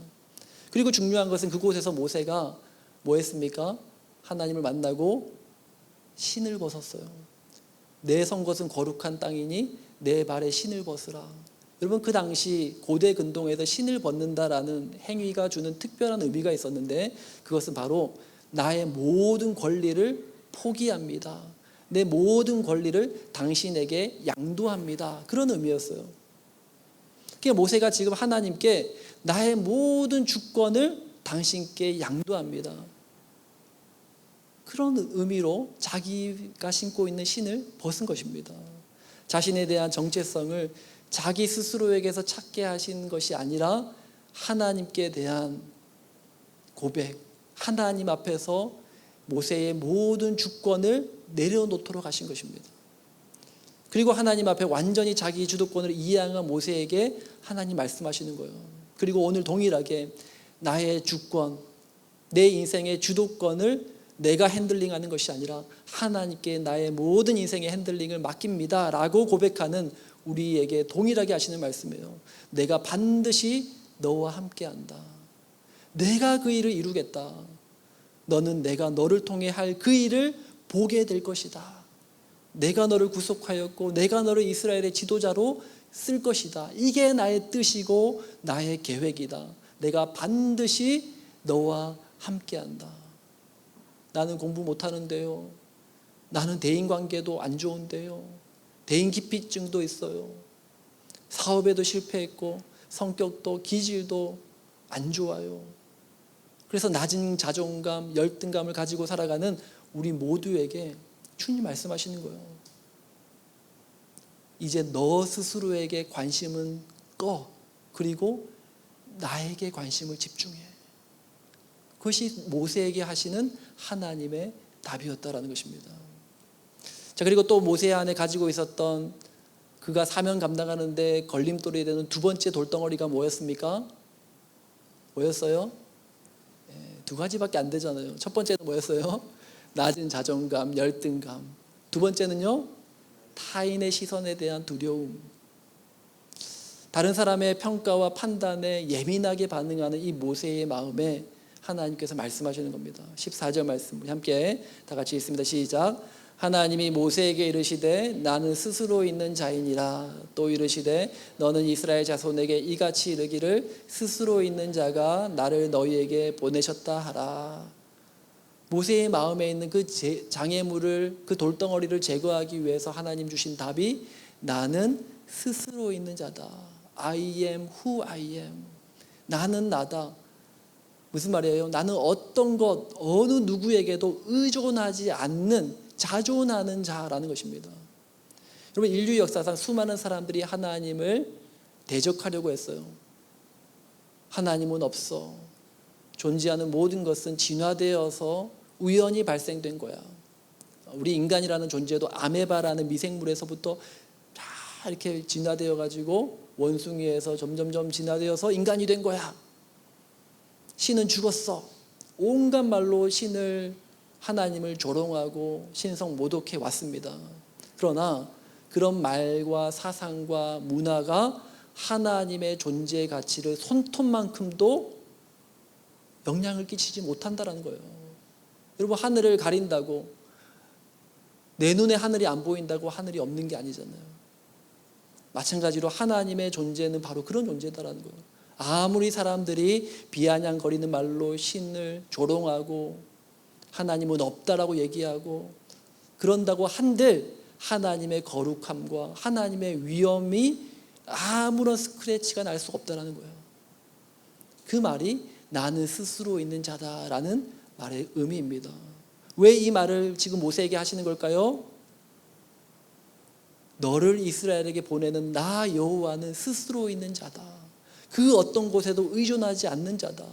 그리고 중요한 것은 그곳에서 모세가 뭐 했습니까? 하나님을 만나고 신을 벗었어요. 내 선 것은 거룩한 땅이니 내 발에 신을 벗으라. 여러분, 그 당시 고대 근동에서 신을 벗는다라는 행위가 주는 특별한 의미가 있었는데, 그것은 바로 나의 모든 권리를 포기합니다. 내 모든 권리를 당신에게 양도합니다. 그런 의미였어요. 그러니까 모세가 지금 하나님께 나의 모든 주권을 당신께 양도합니다. 그런 의미로 자기가 신고 있는 신을 벗은 것입니다. 자신에 대한 정체성을 자기 스스로에게서 찾게 하신 것이 아니라 하나님께 대한 고백, 하나님 앞에서 모세의 모든 주권을 내려놓도록 하신 것입니다. 그리고 하나님 앞에 완전히 자기 주도권을 이양한 모세에게 하나님 말씀하시는 거예요. 그리고 오늘 동일하게 나의 주권, 내 인생의 주도권을 내가 핸들링하는 것이 아니라 하나님께 나의 모든 인생의 핸들링을 맡깁니다 라고 고백하는 우리에게 동일하게 하시는 말씀이에요. 내가 반드시 너와 함께한다. 내가 그 일을 이루겠다. 너는 내가 너를 통해 할 그 일을 보게 될 것이다. 내가 너를 구속하였고 내가 너를 이스라엘의 지도자로 쓸 것이다. 이게 나의 뜻이고 나의 계획이다. 내가 반드시 너와 함께한다. 나는 공부 못하는데요. 나는 대인관계도 안 좋은데요. 대인기피증도 있어요. 사업에도 실패했고 성격도 기질도 안 좋아요. 그래서 낮은 자존감, 열등감을 가지고 살아가는 우리 모두에게 주님 말씀하시는 거예요. 이제 너 스스로에게 관심은 꺼. 그리고 나에게 관심을 집중해. 그것이 모세에게 하시는 하나님의 답이었다라는 것입니다. 자, 그리고 또 모세 안에 가지고 있었던 그가 사명 감당하는데 걸림돌이 되는 두 번째 돌덩어리가 뭐였습니까? 뭐였어요? 두 가지밖에 안 되잖아요. 첫 번째는 뭐였어요? 낮은 자존감, 열등감. 두 번째는요, 타인의 시선에 대한 두려움. 다른 사람의 평가와 판단에 예민하게 반응하는 이 모세의 마음에 하나님께서 말씀하시는 겁니다. 14절 말씀 우리 함께 다 같이 읽습니다. 시작. 하나님이 모세에게 이르시되 나는 스스로 있는 자이니라. 또 이르시되 너는 이스라엘 자손에게 이같이 이르기를 스스로 있는 자가 나를 너희에게 보내셨다 하라. 모세의 마음에 있는 그 장애물을, 그 돌덩어리를 제거하기 위해서 하나님 주신 답이 나는 스스로 있는 자다. I am who I am. 나는 나다. 무슨 말이에요? 나는 어떤 것, 어느 누구에게도 의존하지 않는, 자존하는 자라는 것입니다. 여러분, 인류 역사상 수많은 사람들이 하나님을 대적하려고 했어요. 하나님은 없어. 존재하는 모든 것은 진화되어서 우연히 발생된 거야. 우리 인간이라는 존재도 아메바라는 미생물에서부터 다 이렇게 진화되어 가지고 원숭이에서 점점점 진화되어서 인간이 된 거야. 신은 죽었어. 온갖 말로 신을, 하나님을 조롱하고 신성 모독해 왔습니다. 그러나 그런 말과 사상과 문화가 하나님의 존재의 가치를 손톱만큼도 영향을 끼치지 못한다는 거예요. 여러분, 하늘을 가린다고, 내 눈에 하늘이 안 보인다고 하늘이 없는 게 아니잖아요. 마찬가지로 하나님의 존재는 바로 그런 존재다라는 거예요. 아무리 사람들이 비아냥거리는 말로 신을 조롱하고 하나님은 없다라고 얘기하고 그런다고 한들 하나님의 거룩함과 하나님의 위엄이 아무런 스크래치가 날 수 없다는 거예요. 그 말이 나는 스스로 있는 자다라는 말의 의미입니다. 왜 이 말을 지금 모세에게 하시는 걸까요? 너를 이스라엘에게 보내는 나 여호와는 스스로 있는 자다. 그 어떤 곳에도 의존하지 않는 자다.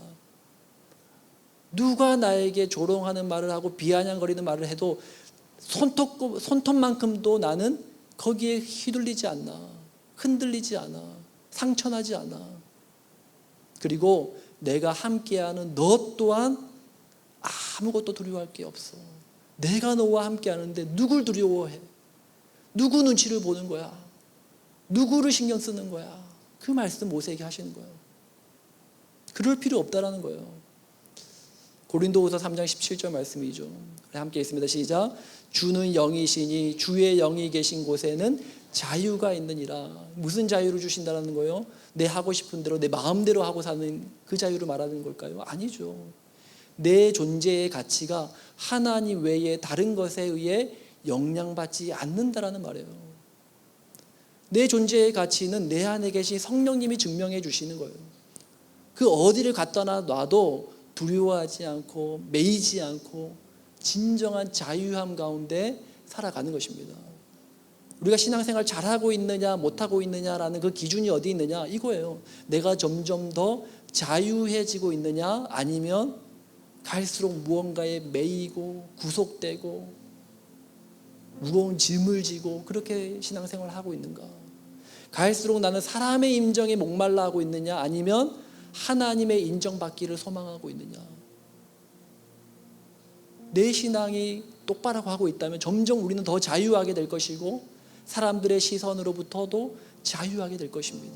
누가 나에게 조롱하는 말을 하고 비아냥거리는 말을 해도 손톱만큼도 나는 거기에 휘둘리지 않나, 흔들리지 않아, 상처나지 않아. 그리고 내가 함께하는 너 또한 아무것도 두려워할 게 없어. 내가 너와 함께하는데 누굴 두려워해? 누구 눈치를 보는 거야? 누구를 신경 쓰는 거야? 그 말씀 모세에게 하시는 거예요. 그럴 필요 없다라는 거예요. 고린도후서 3장 17절 말씀이죠. 함께 있습니다. 시작. 주는 영이시니 주의 영이 계신 곳에는 자유가 있느니라. 무슨 자유를 주신다는 거예요? 내 하고 싶은 대로 내 마음대로 하고 사는 그 자유를 말하는 걸까요? 아니죠. 내 존재의 가치가 하나님 외에 다른 것에 의해 영향받지 않는다라는 말이에요. 내 존재의 가치는 내 안에 계신 성령님이 증명해 주시는 거예요. 그 어디를 갖다 놔도 두려워하지 않고 매이지 않고 진정한 자유함 가운데 살아가는 것입니다. 우리가 신앙생활 잘하고 있느냐 못하고 있느냐라는 그 기준이 어디 있느냐 이거예요. 내가 점점 더 자유해지고 있느냐 아니면 갈수록 무언가에 매이고 구속되고 무거운 짐을 지고 그렇게 신앙생활을 하고 있는가. 갈수록 나는 사람의 인정에 목말라 하고 있느냐 아니면 하나님의 인정받기를 소망하고 있느냐. 내 신앙이 똑바로 하고 있다면 점점 우리는 더 자유하게 될 것이고 사람들의 시선으로부터도 자유하게 될 것입니다.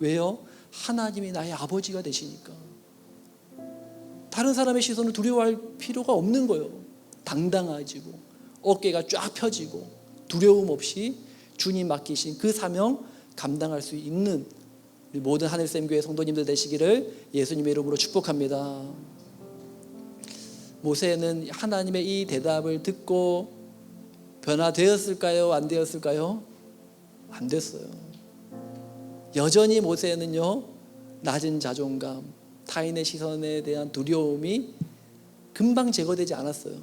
왜요? 하나님이 나의 아버지가 되시니까. 다른 사람의 시선을 두려워할 필요가 없는 거예요. 당당해지고 어깨가 쫙 펴지고 두려움 없이 주님 맡기신 그 사명 감당할 수 있는 우리 모든 하늘샘교회 성도님들 되시기를 예수님의 이름으로 축복합니다. 모세는 하나님의 이 대답을 듣고 변화되었을까요? 안 되었을까요? 안 됐어요. 여전히 모세는요, 낮은 자존감, 타인의 시선에 대한 두려움이 금방 제거되지 않았어요.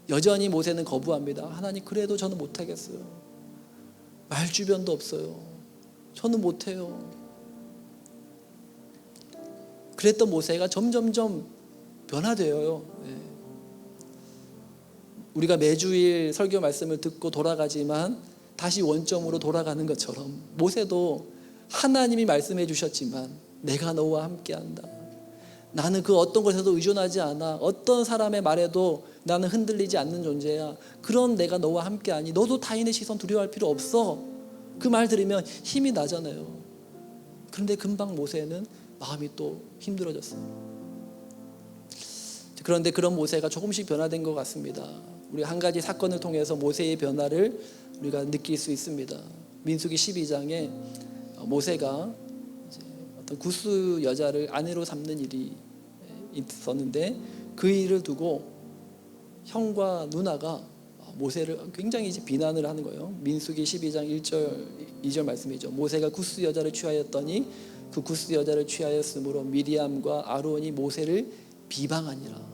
여전히 모세는 거부합니다. 하나님, 그래도 저는 못하겠어요. 말주변도 없어요. 저는 못해요. 그랬던 모세가 점점점 변화되어요. 우리가 매주일 설교 말씀을 듣고 돌아가지만 다시 원점으로 돌아가는 것처럼 모세도 하나님이 말씀해 주셨지만 내가 너와 함께한다. 나는 그 어떤 것에도 의존하지 않아. 어떤 사람의 말에도 나는 흔들리지 않는 존재야. 그런 내가 너와 함께하니 너도 타인의 시선 두려워할 필요 없어. 그 말 들으면 힘이 나잖아요. 그런데 금방 모세는 마음이 또 힘들어졌어요. 그런데 그런 모세가 조금씩 변화된 것 같습니다. 우리 한 가지 사건을 통해서 모세의 변화를 우리가 느낄 수 있습니다. 민수기 12장에 모세가 어떤 구스 여자를 아내로 삼는 일이 있었는데 그 일을 두고 형과 누나가 모세를 굉장히 비난을 하는 거예요. 민수기 12장 1절 2절 말씀이죠. 모세가 구스 여자를 취하였더니 그 구스 여자를 취하였으므로 미리암과 아론이 모세를 비방하니라.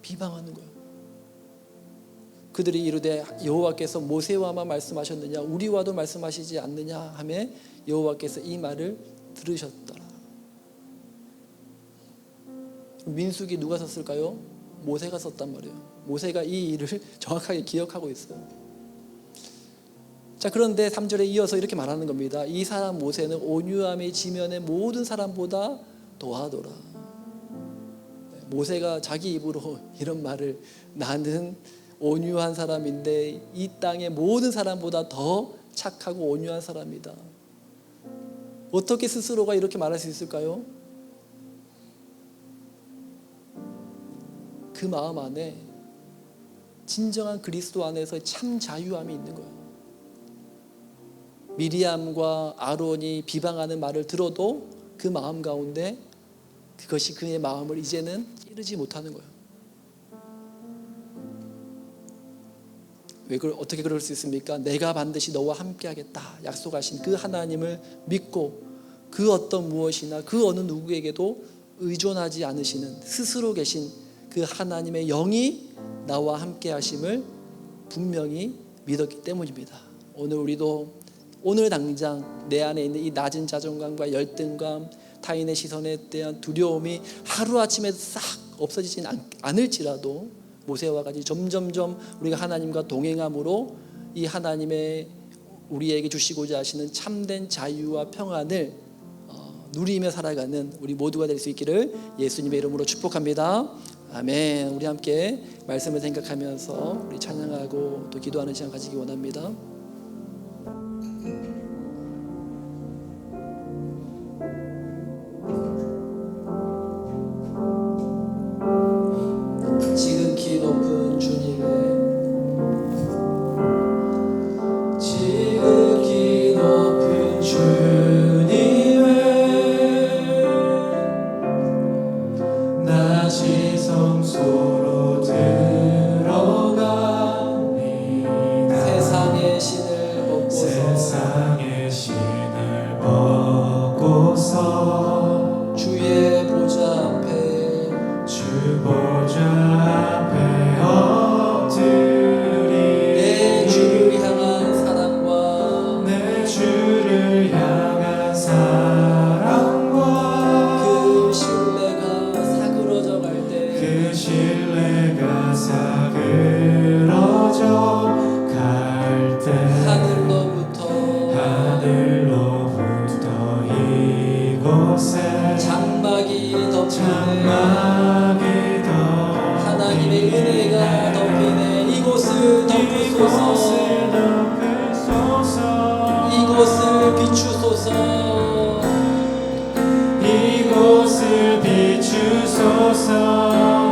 비방하는 거예요. 그들이 이르되 여호와께서 모세와만 말씀하셨느냐 우리와도 말씀하시지 않느냐 하며 여호와께서 이 말을 들으셨더라. 민수기 누가 썼을까요? 모세가 썼단 말이에요. 모세가 이 일을 정확하게 기억하고 있어요. 자, 그런데 3절에 이어서 이렇게 말하는 겁니다. 이 사람 모세는 온유함이 지면의 모든 사람보다 더하더라. 모세가 자기 입으로 이런 말을, 나는 온유한 사람인데 이 땅의 모든 사람보다 더 착하고 온유한 사람이다. 어떻게 스스로가 이렇게 말할 수 있을까요? 그 마음 안에 진정한 그리스도 안에서 참 자유함이 있는 거예요. 미리암과 아론이 비방하는 말을 들어도 그 마음 가운데 그것이 그의 마음을 이제는 찌르지 못하는 거예요. 어떻게 그럴 수 있습니까? 내가 반드시 너와 함께하겠다 약속하신 그 하나님을 믿고 그 어떤 무엇이나 그 어느 누구에게도 의존하지 않으시는 스스로 계신 그 하나님의 영이 나와 함께 하심을 분명히 믿었기 때문입니다. 오늘 우리도 오늘 당장 내 안에 있는 이 낮은 자존감과 열등감, 타인의 시선에 대한 두려움이 하루아침에 싹 없어지진 않을지라도 모세와 같이 점점점 우리가 하나님과 동행함으로 이 하나님의 우리에게 주시고자 하시는 참된 자유와 평안을 누리며 살아가는 우리 모두가 될 수 있기를 예수님의 이름으로 축복합니다. 아멘. 우리 함께 말씀을 생각하면서 우리 찬양하고 또 기도하는 시간 가지기 원합니다. 지극히 높은 주님의 지극히 높은 주님의 낮이 성소로 들어갑니다. 세상의 신을 벗고서 주의 보좌 앞에 엎드리 내 주를 향한 사랑과 그 신뢰가 사그러져 갈 때 하늘로부터 이곳에 장막이 덮이네. 하나님의 은혜가 덮이네. 이곳을 덮으소서. 이곳을 비추소서.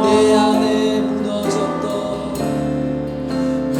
내 안에 무너졌던 내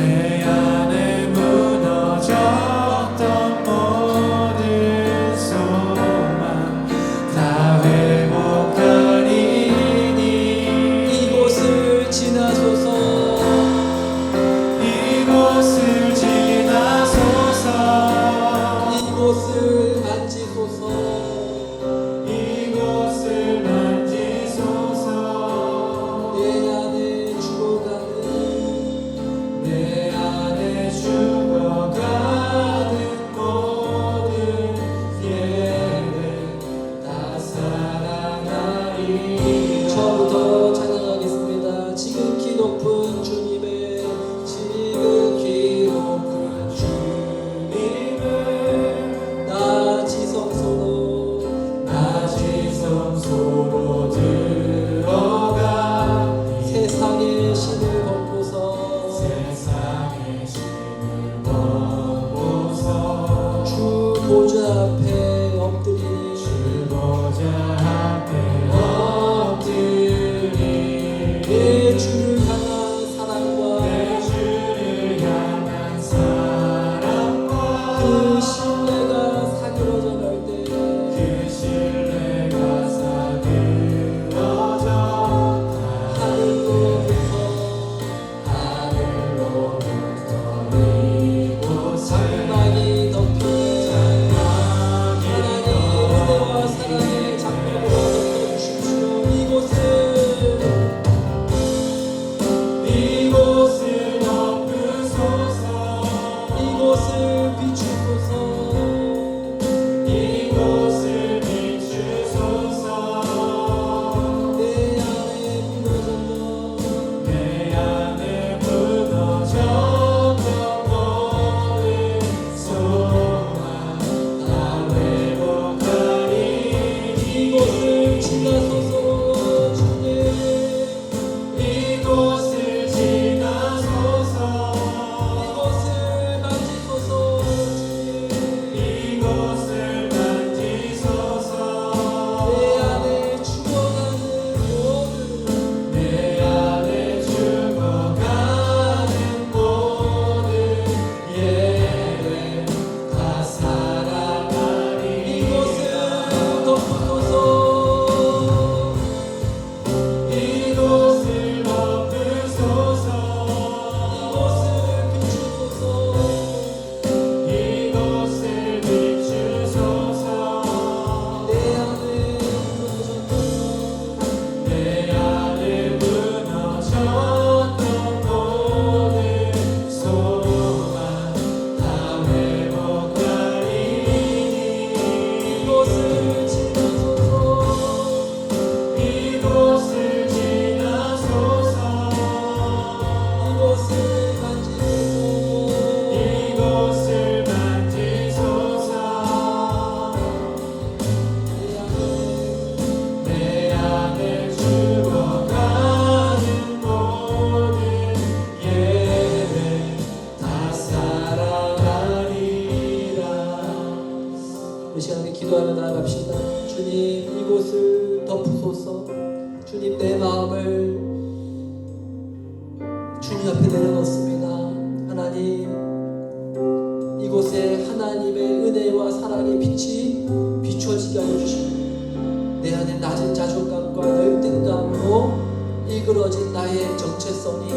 일그러진 나의 정체성이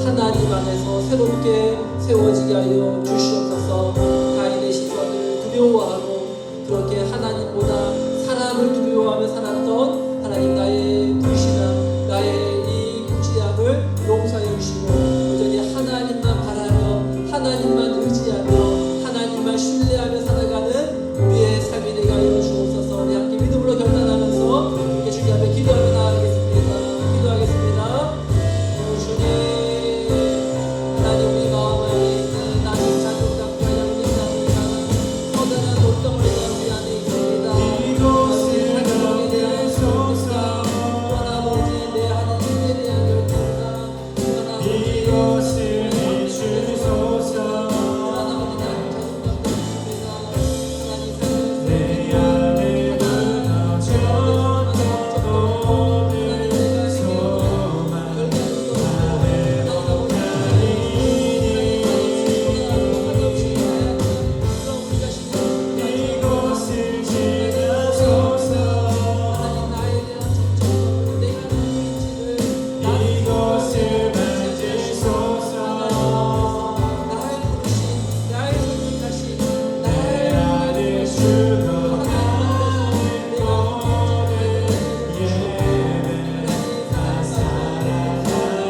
하나님 안에서 새롭게 세워지게 하여 주시옵소서. 타인의 시선을 두려워하고 그렇게 하나님보다 사람을 두려워하며 살았던 하나님 나의 불신앙, 나의 이 무지함을 용서해 주시고 여전히 하나님만 바라며 하나님만 의지하며 하나님만 신뢰하며 살아가는 우리의 삶이 되게 하여 주옵소서. 우리 함께 믿음으로 결단하면서 이렇게 주님 앞에 기도하며 나아가겠습니다. 기도하겠습니다. 주님, 하나님 우리 마음 안에 있는 나는 자존감과 양심감이 커다란 돌덩어리가 우리 안에 있습니다. 이곳을 사랑에 대한 소속사 아버지 내 하나님에 대한 열정과 이곳을 비추소서. 내 안에 무너졌던 모든 소망 다 회복하리니 이곳을 지나소서. 이곳을 만지소서. 내 안에 죽어가는 모든 예배 다 살아가리라.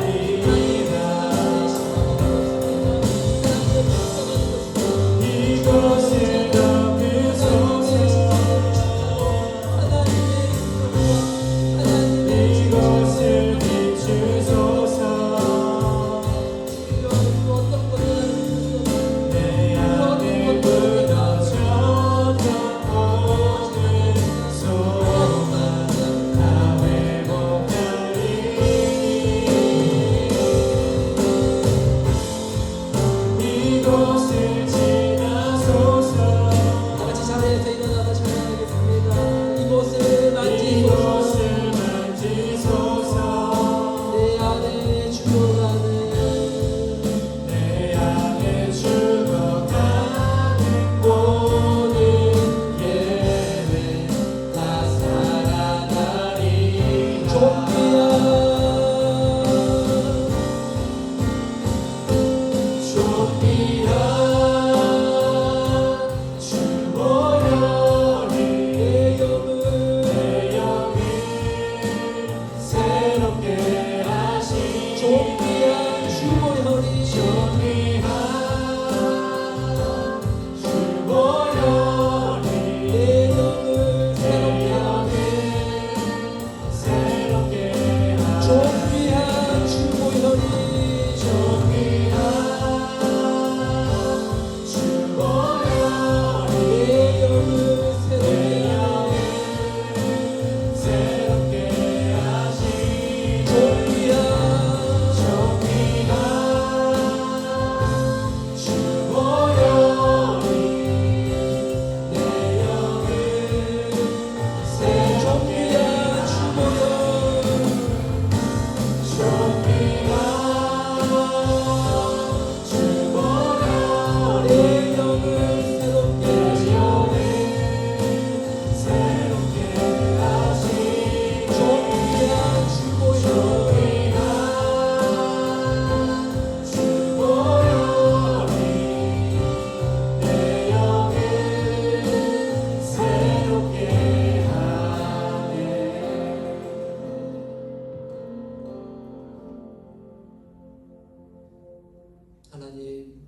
이곳을 덮으소서. 이곳을 비추소서. 내 안에 무너졌던 모든 소망 다 회복하리니 이곳을 지나소서. 같이 자리에서 일어나서 찬양하겠습니다. 이곳을 만지소서. 이곳을 만지소서. 내 안에 죽어가는 내 안에 죽어가는 모든 예배 다 살아나리라. 좀비야 좀비야 주 보혈이 내 영을 새롭게 하시니 좀비야 주보혈이 좀비야 주 보혈이 내 영을 내 새롭게 영을 새롭게 하시니 좀비야 주보혈이 좀비야 주 보혈이 내 영을 새롭게 새롭게 하시니 좀비야 좀비야 주 보혈이 내 영을 새롭게 좀비야 주보혈 좀비야 주 보혈이 내 영을 새롭게 내 영을 새롭게 하시니 좀비야 주보혈 좀비야 주 보혈이 내 영을 새롭게 하네. 하나님,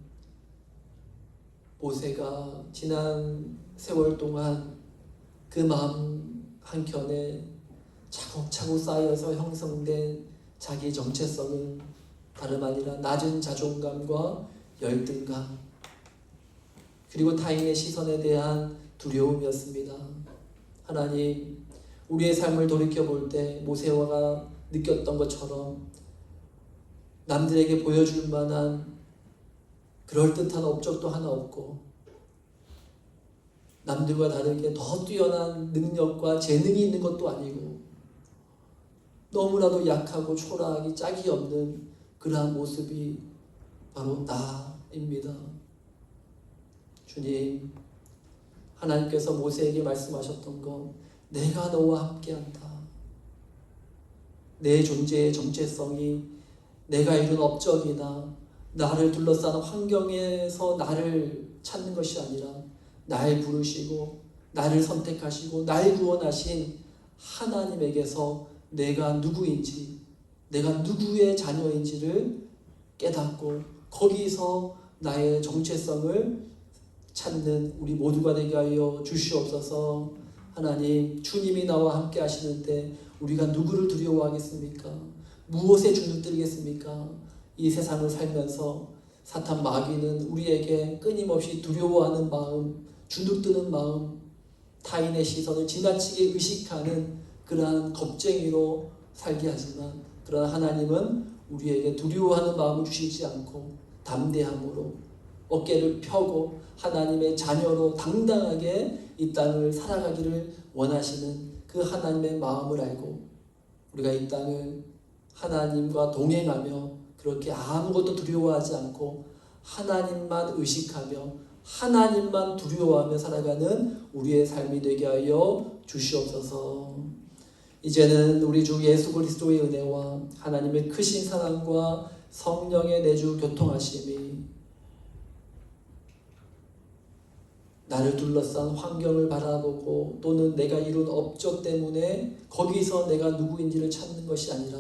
모세가 지난 세월 동안 그 마음 한켠에 차곡차곡 쌓여서 형성된 자기 정체성은 다름 아니라 낮은 자존감과 열등감 그리고 타인의 시선에 대한 두려움이었습니다. 하나님, 우리의 삶을 돌이켜볼 때 모세와가 느꼈던 것처럼 남들에게 보여줄 만한 그럴듯한 업적도 하나 없고 남들과 다르게 더 뛰어난 능력과 재능이 있는 것도 아니고 너무나도 약하고 초라하기 짝이 없는 그러한 모습이 바로 나입니다. 주님, 하나님께서 모세에게 말씀하셨던 것, 내가 너와 함께한다. 내 존재의 정체성이 내가 이룬 업적이나 나를 둘러싸는 환경에서 나를 찾는 것이 아니라 날 부르시고 나를 선택하시고 날 구원하신 하나님에게서 내가 누구인지, 내가 누구의 자녀인지를 깨닫고 거기서 나의 정체성을 찾는 우리 모두가 되게 하여 주시옵소서. 하나님, 주님이 나와 함께 하시는데 우리가 누구를 두려워하겠습니까? 무엇에 주눅들겠습니까? 이 세상을 살면서 사탄 마귀는 우리에게 끊임없이 두려워하는 마음, 주눅드는 마음, 타인의 시선을 지나치게 의식하는 그러한 겁쟁이로 살게 하지만, 그러나 하나님은 우리에게 두려워하는 마음을 주시지 않고 담대함으로 어깨를 펴고 하나님의 자녀로 당당하게 이 땅을 살아가기를 원하시는 그 하나님의 마음을 알고 우리가 이 땅을 하나님과 동행하며 그렇게 아무것도 두려워하지 않고 하나님만 의식하며 하나님만 두려워하며 살아가는 우리의 삶이 되게 하여 주시옵소서. 이제는 우리 주 예수 그리스도의 은혜와 하나님의 크신 사랑과 성령의 내주 교통하심이 나를 둘러싼 환경을 바라보고 또는 내가 이룬 업적 때문에 거기서 내가 누구인지를 찾는 것이 아니라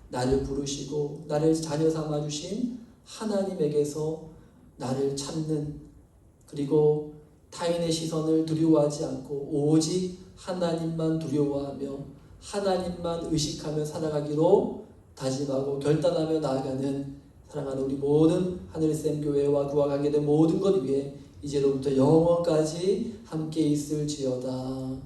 나를 부르시고 나를 자녀 삼아주신 하나님에게서 나를 찾는, 그리고 타인의 시선을 두려워하지 않고 오직 하나님만 두려워하며 하나님만 의식하며 살아가기로 다짐하고 결단하며 나아가는 사랑하는 우리 모든 하늘샘 교회와 그와 관계된 모든 것 위에 이제로부터 영원까지 함께 있을지어다.